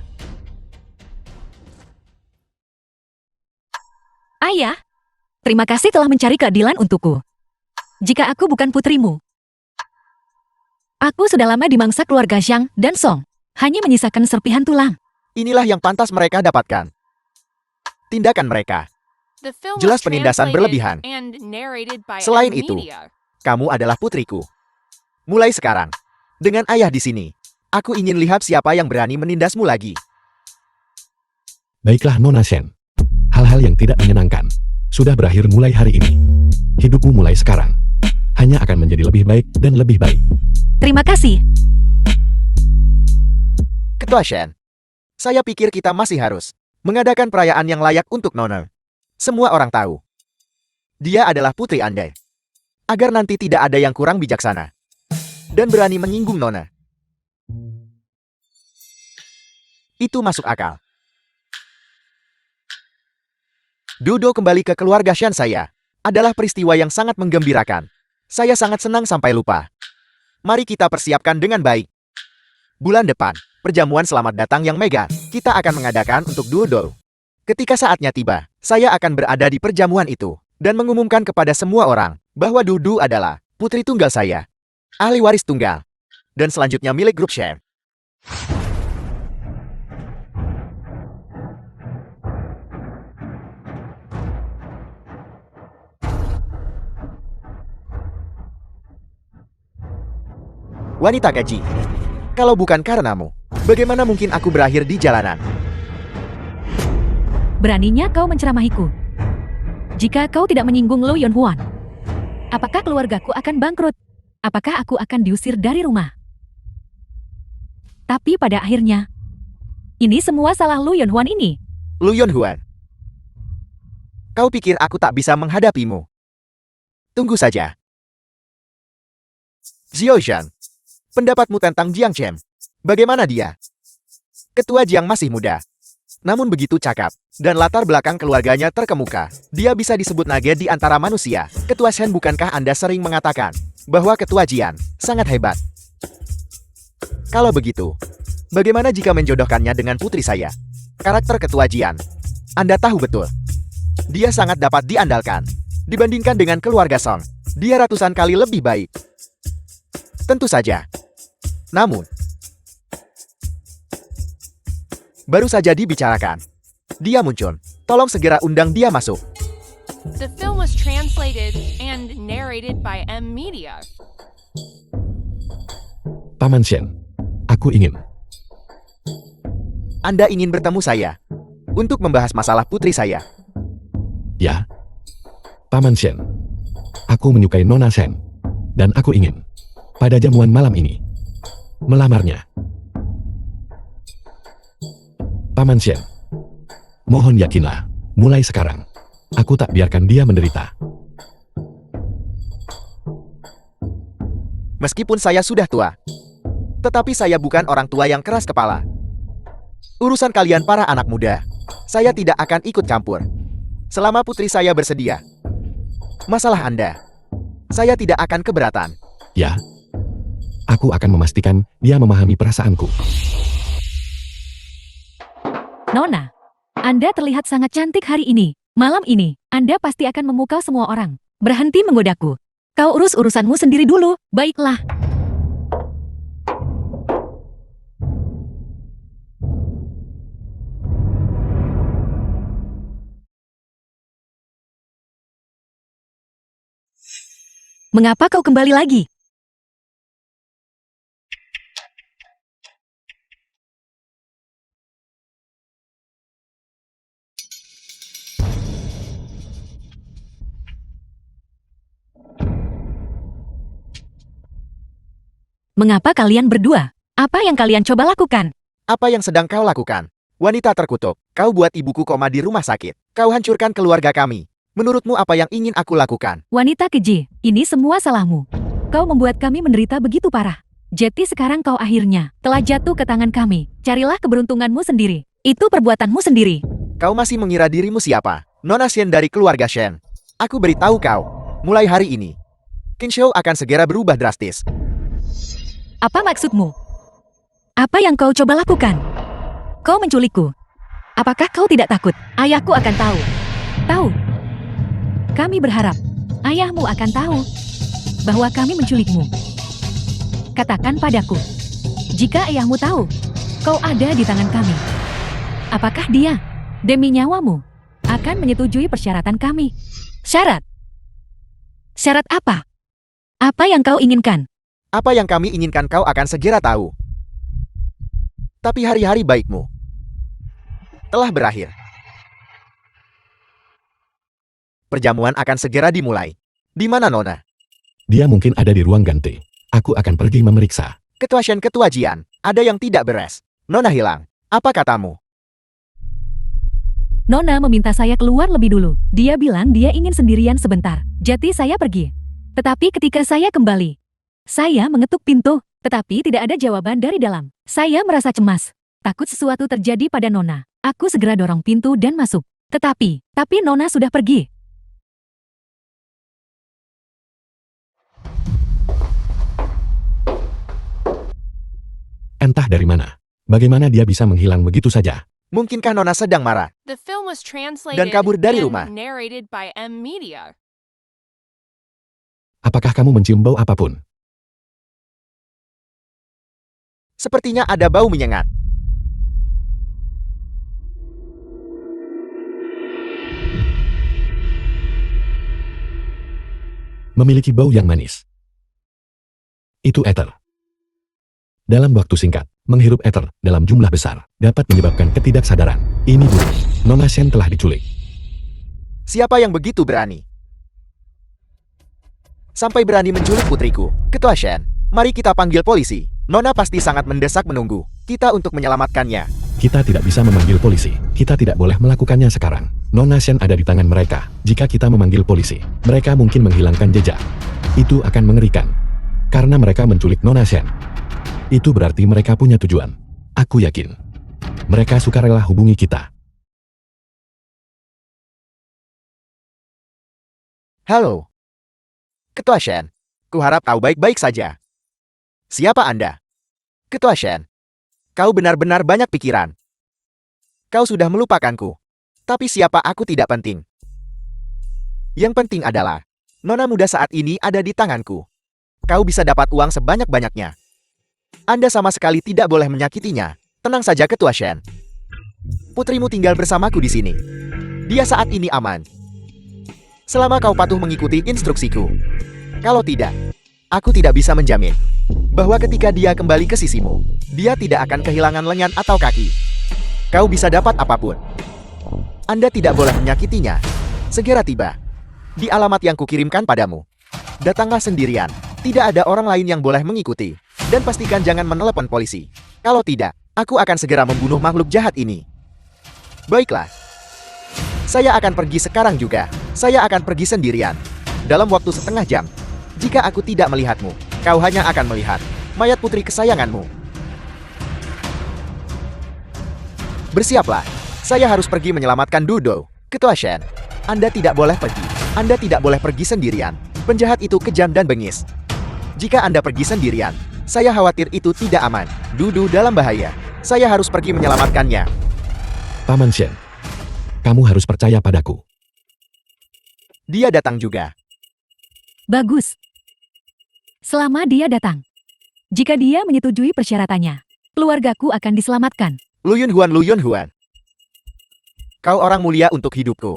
Ayah, terima kasih telah mencari keadilan untukku. Jika aku bukan putrimu, aku sudah lama dimangsa keluarga Zhang dan Song, hanya menyisakan serpihan tulang. Inilah yang pantas mereka dapatkan. Tindakan mereka. The film Jelas was penindasan translated berlebihan. and narrated by Selain M itu, Media. Kamu adalah putriku. Mulai sekarang, dengan ayah di sini, aku ingin lihat siapa yang berani menindasmu lagi. Baiklah Nona Shen. Hal-hal yang tidak menyenangkan sudah berakhir mulai hari ini. Hidupmu mulai sekarang hanya akan menjadi lebih baik dan lebih baik. Terima kasih. Ketua Shen, saya pikir kita masih harus mengadakan perayaan yang layak untuk Nona. Semua orang tahu, dia adalah putri Anda. Agar nanti tidak ada yang kurang bijaksana dan berani menyinggung Nona. Itu masuk akal. Dodo kembali ke keluarga Shen saya adalah peristiwa yang sangat menggembirakan. Saya sangat senang sampai lupa. Mari kita persiapkan dengan baik. Bulan depan, perjamuan selamat datang yang mega, kita akan mengadakan untuk Dodo. Ketika saatnya tiba, saya akan berada di perjamuan itu dan mengumumkan kepada semua orang bahwa Dodo adalah putri tunggal saya, ahli waris tunggal, dan selanjutnya milik grup Shen. Wanita keji, kalau bukan karenamu, bagaimana mungkin aku berakhir di jalanan? Beraninya kau menceramahiku. Jika kau tidak menyinggung Lo Yonhuan, apakah keluargaku akan bangkrut? Apakah aku akan diusir dari rumah? Tapi pada akhirnya, ini semua salah Lo Yonhuan ini. Lu Yonhuan, kau pikir aku tak bisa menghadapimu? Tunggu saja. Xiaozhan, pendapatmu tentang Jiang Chen? Bagaimana dia? Ketua Jiang masih muda, namun begitu cakap, dan latar belakang keluarganya terkemuka. Dia bisa disebut naga di antara manusia. Ketua Shen, bukankah Anda sering mengatakan bahwa Ketua Jian sangat hebat? Kalau begitu, bagaimana jika menjodohkannya dengan putri saya? Karakter Ketua Jian, Anda tahu betul. Dia sangat dapat diandalkan. Dibandingkan dengan keluarga Song, dia ratusan kali lebih baik. Tentu saja. Namun, baru saja dibicarakan. Dia muncul. Tolong segera undang dia masuk. The film was translated and narrated by M Media. Paman Shen, aku ingin. Anda ingin bertemu saya untuk membahas masalah putri saya. Ya. Paman Shen, aku menyukai Nona Shen, dan aku ingin pada jamuan malam ini melamarnya. Paman Shen, mohon yakinlah, mulai sekarang, aku tak biarkan dia menderita. Meskipun saya sudah tua, tetapi saya bukan orang tua yang keras kepala. Urusan kalian para anak muda, saya tidak akan ikut campur. Selama putri saya bersedia. Masalah Anda, saya tidak akan keberatan. Ya. Aku akan memastikan dia memahami perasaanku. Nona, Anda terlihat sangat cantik hari ini. Malam ini, Anda pasti akan memukau semua orang. Berhenti menggodaku. Kau urus urusanmu sendiri dulu, baiklah. Mengapa kau kembali lagi? Mengapa kalian berdua? Apa yang kalian coba lakukan? Apa yang sedang kau lakukan? Wanita terkutuk, kau buat ibuku koma di rumah sakit. Kau hancurkan keluarga kami. Menurutmu apa yang ingin aku lakukan? Wanita keji, ini semua salahmu. Kau membuat kami menderita begitu parah. Jadi sekarang kau akhirnya telah jatuh ke tangan kami. Carilah keberuntunganmu sendiri. Itu perbuatanmu sendiri. Kau masih mengira dirimu siapa? Nona Shen dari keluarga Shen. Aku beritahu kau, mulai hari ini, Kinshou akan segera berubah drastis. Apa maksudmu? Apa yang kau coba lakukan? Kau menculikku. Apakah kau tidak takut? Ayahku akan tahu. Tahu. Kami berharap ayahmu akan tahu bahwa kami menculikmu. Katakan padaku, jika ayahmu tahu kau ada di tangan kami, apakah dia, demi nyawamu, akan menyetujui persyaratan kami? Syarat? Syarat apa? Apa yang kau inginkan? Apa yang kami inginkan kau akan segera tahu. Tapi hari-hari baikmu telah berakhir. Perjamuan akan segera dimulai. Di mana Nona? Dia mungkin ada di ruang ganti. Aku akan pergi memeriksa. Ketua Shen, Ketua Jian, ada yang tidak beres. Nona hilang. Apa katamu? Nona meminta saya keluar lebih dulu. Dia bilang dia ingin sendirian sebentar. Jadi saya pergi. Tetapi ketika saya kembali, saya mengetuk pintu, tetapi tidak ada jawaban dari dalam. Saya merasa cemas. Takut sesuatu terjadi pada Nona. Aku segera dorong pintu dan masuk. Tapi Nona sudah pergi. Entah dari mana. Bagaimana dia bisa menghilang begitu saja? Mungkinkah Nona sedang marah? The film was translated Dan kabur dari and rumah. narrated by M Media. Apakah kamu mencium bau apapun? Sepertinya ada bau menyengat. Memiliki bau yang manis. Itu ether. Dalam waktu singkat, menghirup ether dalam jumlah besar dapat menyebabkan ketidaksadaran. Ini buruk. Nona Shen telah diculik. Siapa yang begitu berani? Sampai berani menculik putriku. Ketua Shen, mari kita panggil polisi. Nona pasti sangat mendesak menunggu kita untuk menyelamatkannya. Kita tidak bisa memanggil polisi. Kita tidak boleh melakukannya sekarang. Nona Shen ada di tangan mereka. Jika kita memanggil polisi, mereka mungkin menghilangkan jejak. Itu akan mengerikan. Karena mereka menculik Nona Shen. Itu berarti mereka punya tujuan. Aku yakin. Mereka sukarela hubungi kita. Halo. Ketua Shen, kuharap kau baik-baik saja. Siapa Anda? Ketua Shen, kau benar-benar banyak pikiran. Kau sudah melupakanku. Tapi siapa aku tidak penting. Yang penting adalah, Nona muda saat ini ada di tanganku. Kau bisa dapat uang sebanyak-banyaknya. Anda sama sekali tidak boleh menyakitinya. Tenang saja Ketua Shen. Putrimu tinggal bersamaku di sini. Dia saat ini aman. Selama kau patuh mengikuti instruksiku. Kalau tidak, aku tidak bisa menjamin bahwa ketika dia kembali ke sisimu, dia tidak akan kehilangan lengan atau kaki. Kau bisa dapat apapun. Anda tidak boleh menyakitinya. Segera tiba di alamat yang kukirimkan padamu. Datanglah sendirian. Tidak ada orang lain yang boleh mengikuti. Dan pastikan jangan menelepon polisi. Kalau tidak, aku akan segera membunuh makhluk jahat ini. Baiklah. Saya akan pergi sekarang juga. Saya akan pergi sendirian. Dalam waktu setengah jam. Jika aku tidak melihatmu, kau hanya akan melihat mayat putri kesayanganmu. Bersiaplah. Saya harus pergi menyelamatkan Dudo. Ketua Shen, Anda tidak boleh pergi. Anda tidak boleh pergi sendirian. Penjahat itu kejam dan bengis. Jika Anda pergi sendirian, saya khawatir itu tidak aman. Dudu dalam bahaya. Saya harus pergi menyelamatkannya. Paman Shen, kamu harus percaya padaku. Dia datang juga. Bagus. Selama dia datang. Jika dia menyetujui persyaratannya, keluargaku akan diselamatkan. Luyun Huan. Kau orang mulia untuk hidupku.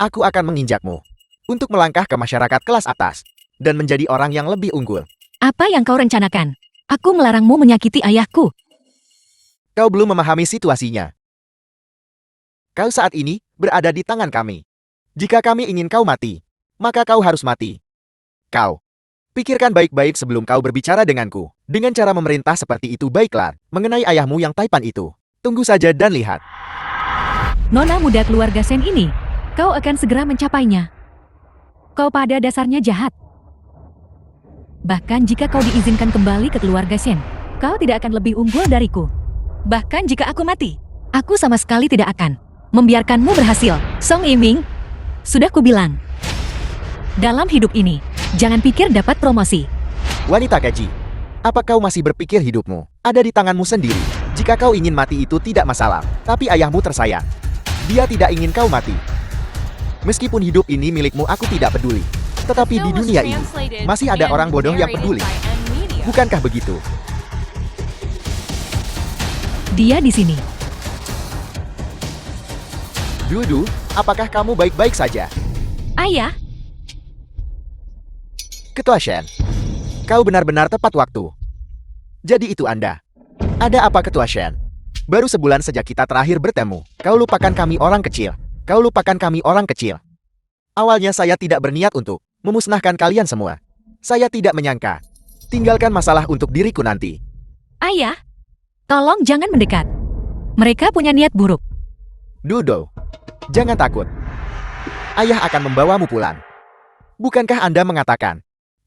Aku akan menginjakmu untuk melangkah ke masyarakat kelas atas dan menjadi orang yang lebih unggul. Apa yang kau rencanakan? Aku melarangmu menyakiti ayahku. Kau belum memahami situasinya. Kau saat ini berada di tangan kami. Jika kami ingin kau mati, maka kau harus mati. Kau Pikirkan baik-baik sebelum kau berbicara denganku. Dengan cara memerintah seperti itu baiklah, mengenai ayahmu yang Taipan itu. Tunggu saja dan lihat. Nona muda keluarga Shen ini, kau akan segera mencapainya. Kau pada dasarnya jahat. Bahkan jika kau diizinkan kembali ke keluarga Shen, kau tidak akan lebih unggul dariku. Bahkan jika aku mati, aku sama sekali tidak akan membiarkanmu berhasil. Song Yiming, sudah kubilang. Dalam hidup ini, jangan pikir dapat promosi. Wanita keji, apa kau masih berpikir hidupmu ada di tanganmu sendiri? Jika kau ingin mati itu tidak masalah, tapi ayahmu tersayang. Dia tidak ingin kau mati. Meskipun hidup ini milikmu, aku tidak peduli. Tetapi di dunia ini, masih ada orang bodoh yang peduli. Bukankah begitu? Dia di sini. Dudu, apakah kamu baik-baik saja? Ayah, Ketua Shen, kau benar-benar tepat waktu. Jadi itu Anda. Ada apa Ketua Shen? Baru sebulan sejak kita terakhir bertemu. Kau lupakan kami orang kecil. Kau lupakan kami orang kecil. Awalnya saya tidak berniat untuk memusnahkan kalian semua. Saya tidak menyangka. Tinggalkan masalah untuk diriku nanti. ayah, tolong jangan mendekat. Mereka punya niat buruk. Dudo, jangan takut. Ayah akan membawamu pulang. Bukankah Anda mengatakan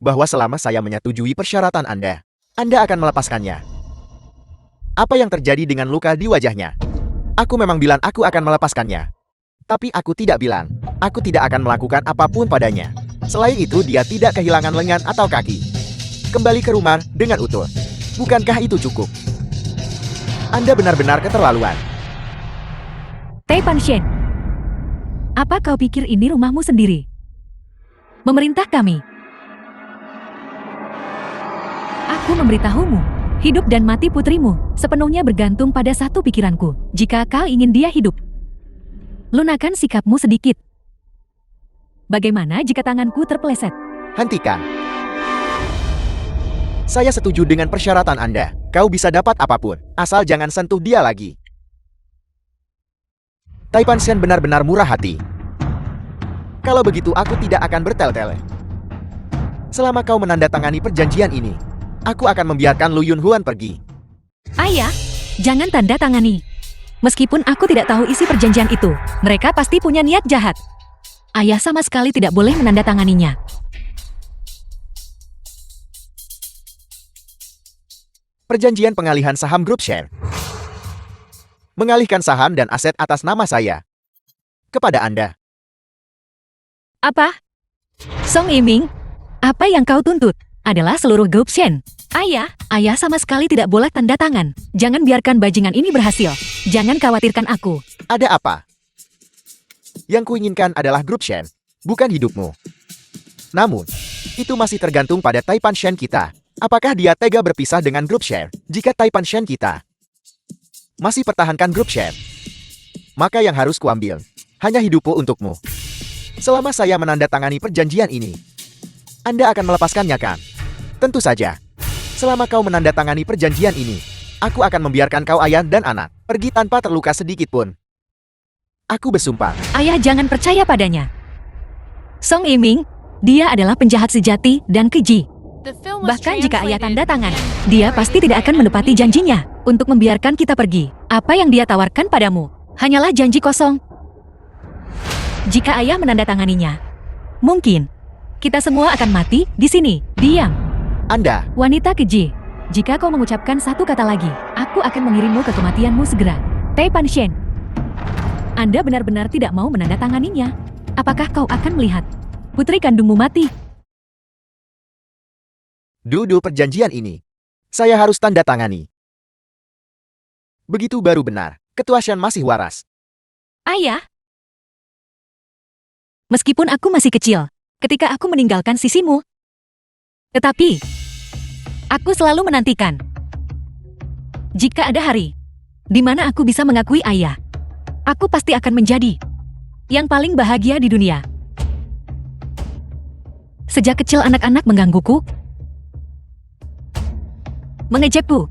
bahwa selama saya menyetujui persyaratan Anda akan melepaskannya? Apa yang terjadi dengan luka di wajahnya? Aku memang bilang aku akan melepaskannya. Tapi aku tidak bilang, aku tidak akan melakukan apapun padanya. Selain itu dia tidak kehilangan lengan atau kaki. Kembali ke rumah dengan utuh. Bukankah itu cukup? Anda benar-benar keterlaluan. Taipan Shen, apa kau pikir ini rumahmu sendiri? Memerintah kami. Aku memberitahumu, hidup dan mati putrimu sepenuhnya bergantung pada satu pikiranku. Jika kau ingin dia hidup, lunakan sikapmu sedikit. Bagaimana jika tanganku terpeleset? Hentikan. Saya setuju dengan persyaratan Anda. Kau bisa dapat apapun, asal jangan sentuh dia lagi. Taipan Shen benar-benar murah hati. Kalau begitu aku tidak akan bertele-tele. Selama kau menandatangani perjanjian ini, aku akan membiarkan Lu Yunhuan pergi. Ayah, jangan tanda tangani. Meskipun aku tidak tahu isi perjanjian itu, mereka pasti punya niat jahat. Ayah sama sekali tidak boleh menandatanganinya. Perjanjian pengalihan saham grup share. Mengalihkan saham dan aset atas nama saya kepada Anda. Apa? Song Yiming, apa yang kau tuntut adalah seluruh grup Shen. Ayah sama sekali tidak boleh tanda tangan. Jangan biarkan bajingan ini berhasil. Jangan khawatirkan aku. Ada apa? Yang kuinginkan adalah grup Shen, bukan hidupmu. Namun, itu masih tergantung pada Taipan Shen kita. Apakah dia tega berpisah dengan grup share? Jika Taipan Shen kita masih pertahankan grup share, maka yang harus kuambil hanya hidupku untukmu. Selama saya menandatangani perjanjian ini, Anda akan melepaskannya kan? Tentu saja. Selama kau menandatangani perjanjian ini, aku akan membiarkan kau ayah dan anak pergi tanpa terluka sedikit pun. Aku bersumpah. Ayah jangan percaya padanya. Song Yiming, dia adalah penjahat sejati dan keji. Bahkan jika ayah tanda tangan, dia pasti tidak akan menepati janjinya untuk membiarkan kita pergi. Apa yang dia tawarkan padamu hanyalah janji kosong. Jika ayah menandatanganinya, mungkin kita semua akan mati di sini. Diam. Anda, Wanita keji, jika kau mengucapkan satu kata lagi, aku akan mengirimmu ke kematianmu segera. Taipan Shen, Anda benar-benar tidak mau menandatanganinya. Apakah kau akan melihat putri kandungmu mati? Dudu perjanjian ini, saya harus tanda tangani. Begitu baru benar, Ketua Shen masih waras. Ayah, meskipun aku masih kecil ketika aku meninggalkan sisimu, tetapi aku selalu menantikan jika ada hari di mana aku bisa mengakui ayah, aku pasti akan menjadi yang paling bahagia di dunia. Sejak kecil anak-anak menggangguku, mengejekku,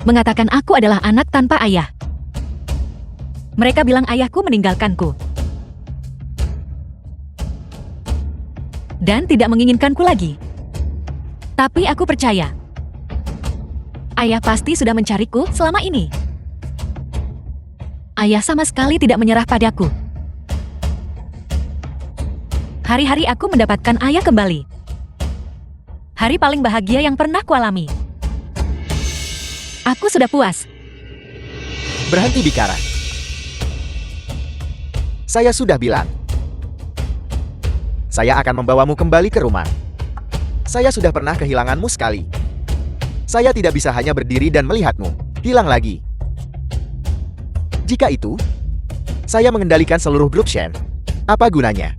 mengatakan aku adalah anak tanpa ayah. Mereka bilang ayahku meninggalkanku dan tidak menginginkanku lagi. Tapi aku percaya. Ayah pasti sudah mencariku selama ini. Ayah sama sekali tidak menyerah padaku. Hari-hari aku mendapatkan ayah kembali. Hari paling bahagia yang pernah kualami. Aku sudah puas. Berhenti bicara. Saya sudah bilang. Saya akan membawamu kembali ke rumah. Saya sudah pernah kehilanganmu sekali. Saya tidak bisa hanya berdiri dan melihatmu hilang lagi. Jika itu, saya mengendalikan seluruh grup Shen. Apa gunanya?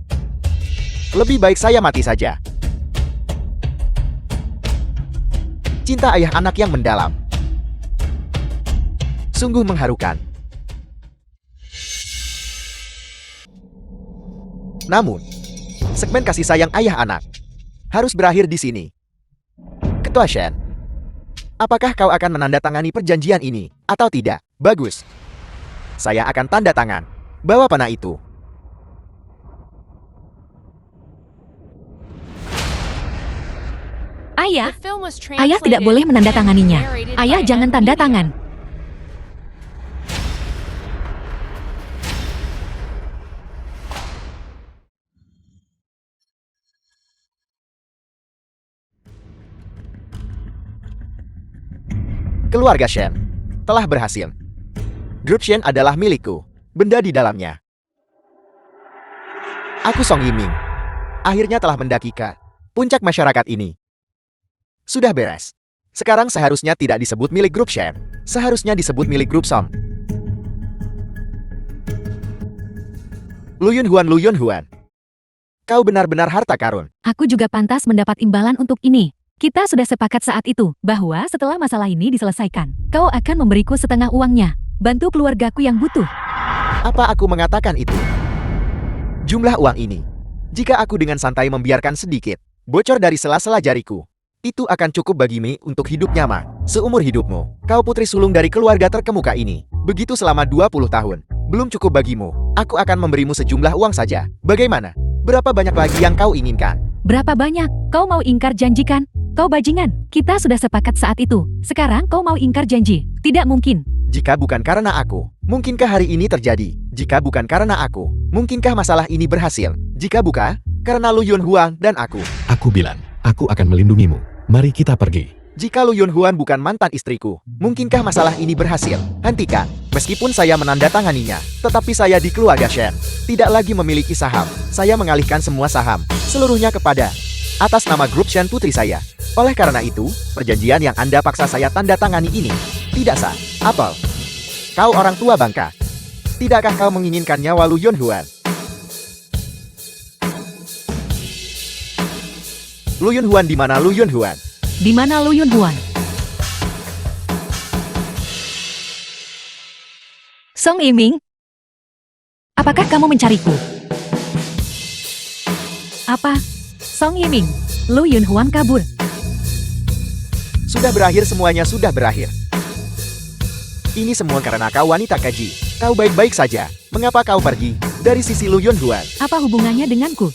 Lebih baik saya mati saja. Cinta ayah anak yang mendalam. Sungguh mengharukan. Namun, segmen kasih sayang ayah anak harus berakhir di sini. Ketua Shen, apakah kau akan menandatangani perjanjian ini atau tidak? Bagus. Saya akan tanda tangan. Bawa panah itu. Ayah, The film was ayah tidak translated boleh and menandatanganinya. narrated Ayah by jangan M. tanda Media. tangan. Keluarga Shen telah berhasil. Grup Shen adalah milikku. Benda di dalamnya. Aku Song Yiming. Akhirnya telah mendaki ke puncak masyarakat ini. Sudah beres. Sekarang seharusnya tidak disebut milik grup Shen. Seharusnya disebut milik grup Song. Luyun Huan. Kau benar-benar harta karun. Aku juga pantas mendapat imbalan untuk ini. Kita sudah sepakat saat itu, bahwa setelah masalah ini diselesaikan, kau akan memberiku setengah uangnya. Bantu keluargaku yang butuh. Apa aku mengatakan itu? Jumlah uang ini, jika aku dengan santai membiarkan sedikit, bocor dari sela-sela jariku, itu akan cukup bagimu untuk hidup nyaman, seumur hidupmu. Kau putri sulung dari keluarga terkemuka ini. Begitu selama 20 tahun. Belum cukup bagimu, aku akan memberimu sejumlah uang saja. Bagaimana? Berapa banyak lagi yang kau inginkan? Berapa banyak? Kau mau ingkar janji kan? Kau bajingan. Kita sudah sepakat saat itu. Sekarang kau mau ingkar janji. Tidak mungkin. Jika bukan karena aku, mungkinkah hari ini terjadi? Jika bukan karena aku, mungkinkah masalah ini berhasil? Jika bukan, karena Lu Yun Huang dan aku. Aku bilang, aku akan melindungimu. Mari kita pergi. Jika Lu Yun Huan bukan mantan istriku, mungkinkah masalah ini berhasil? Hentikan. Meskipun saya menandatanganinya, tetapi saya di keluarga Shen tidak lagi memiliki saham. Saya mengalihkan semua saham, seluruhnya kepada atas nama grup Shen putri saya. Oleh karena itu, perjanjian yang Anda paksa saya tanda tangani ini tidak sah. Apel, kau orang tua bangka. Tidakkah kau menginginkan nyawa Lu Yun Huan? Lu Yun Huan di mana Lu Yun Huan? Di mana Lu Yun Huan? Song Yiming, apakah kamu mencariku? Apa? Song Yiming, Lu Yun Huan kabur. Sudah berakhir, semuanya sudah berakhir. Ini semua karena kau wanita keji. Kau baik-baik saja. Mengapa kau pergi dari sisi Lu Yun Huan? Apa hubungannya denganku?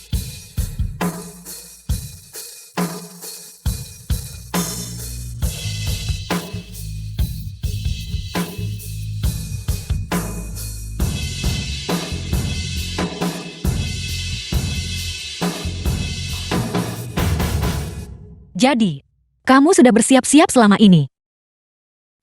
Jadi, kamu sudah bersiap-siap selama ini.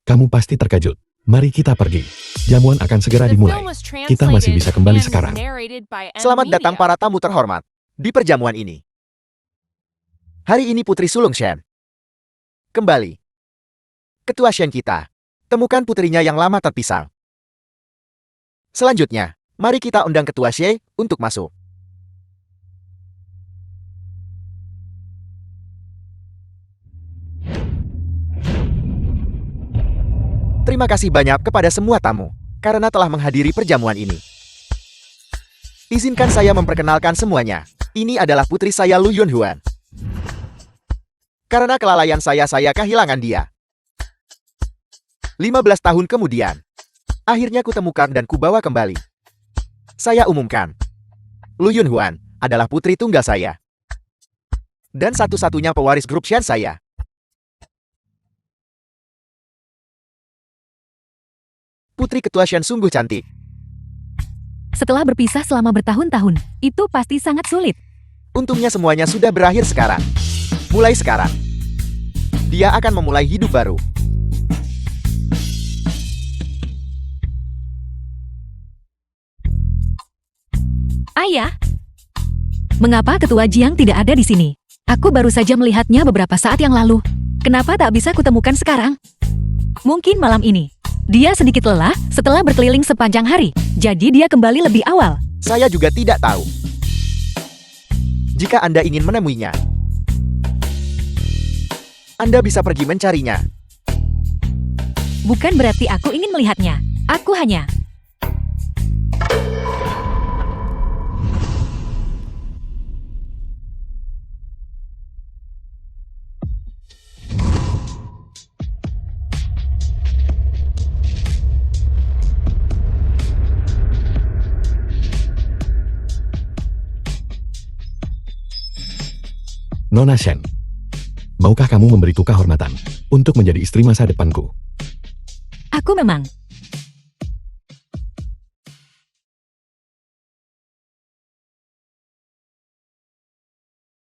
Kamu pasti terkejut. Mari kita pergi. Jamuan akan segera The dimulai. film was Kita masih translated bisa kembali and sekarang. narrated by M. Selamat datang Media. para tamu terhormat di perjamuan ini. Hari ini Putri Sulung Shen kembali. Ketua Shen kita temukan putrinya yang lama terpisah. Selanjutnya, mari kita undang Ketua Shen untuk masuk. Terima kasih banyak kepada semua tamu karena telah menghadiri perjamuan ini. Izinkan saya memperkenalkan semuanya. Ini adalah putri saya Lu Yun Huan. Karena kelalaian saya kehilangan dia. 15 tahun kemudian, akhirnya kutemukan dan kubawa kembali. Saya umumkan, Lu Yun Huan adalah putri tunggal saya. Dan satu-satunya pewaris grup Shen saya. Putri Ketua Shen sungguh cantik. Setelah berpisah selama bertahun-tahun, itu pasti sangat sulit. Untungnya semuanya sudah berakhir sekarang. Mulai sekarang, dia akan memulai hidup baru. Ayah, mengapa Ketua Jiang tidak ada di sini? Aku baru saja melihatnya beberapa saat yang lalu. Kenapa tak bisa kutemukan sekarang? Mungkin malam ini. Dia sedikit lelah setelah berkeliling sepanjang hari, jadi dia kembali lebih awal. Saya juga tidak tahu. Jika Anda ingin menemuinya, Anda bisa pergi mencarinya. Bukan berarti aku ingin melihatnya. Aku hanya... Nona Shen, maukah kamu memberiku kehormatan untuk menjadi istri masa depanku? Aku memang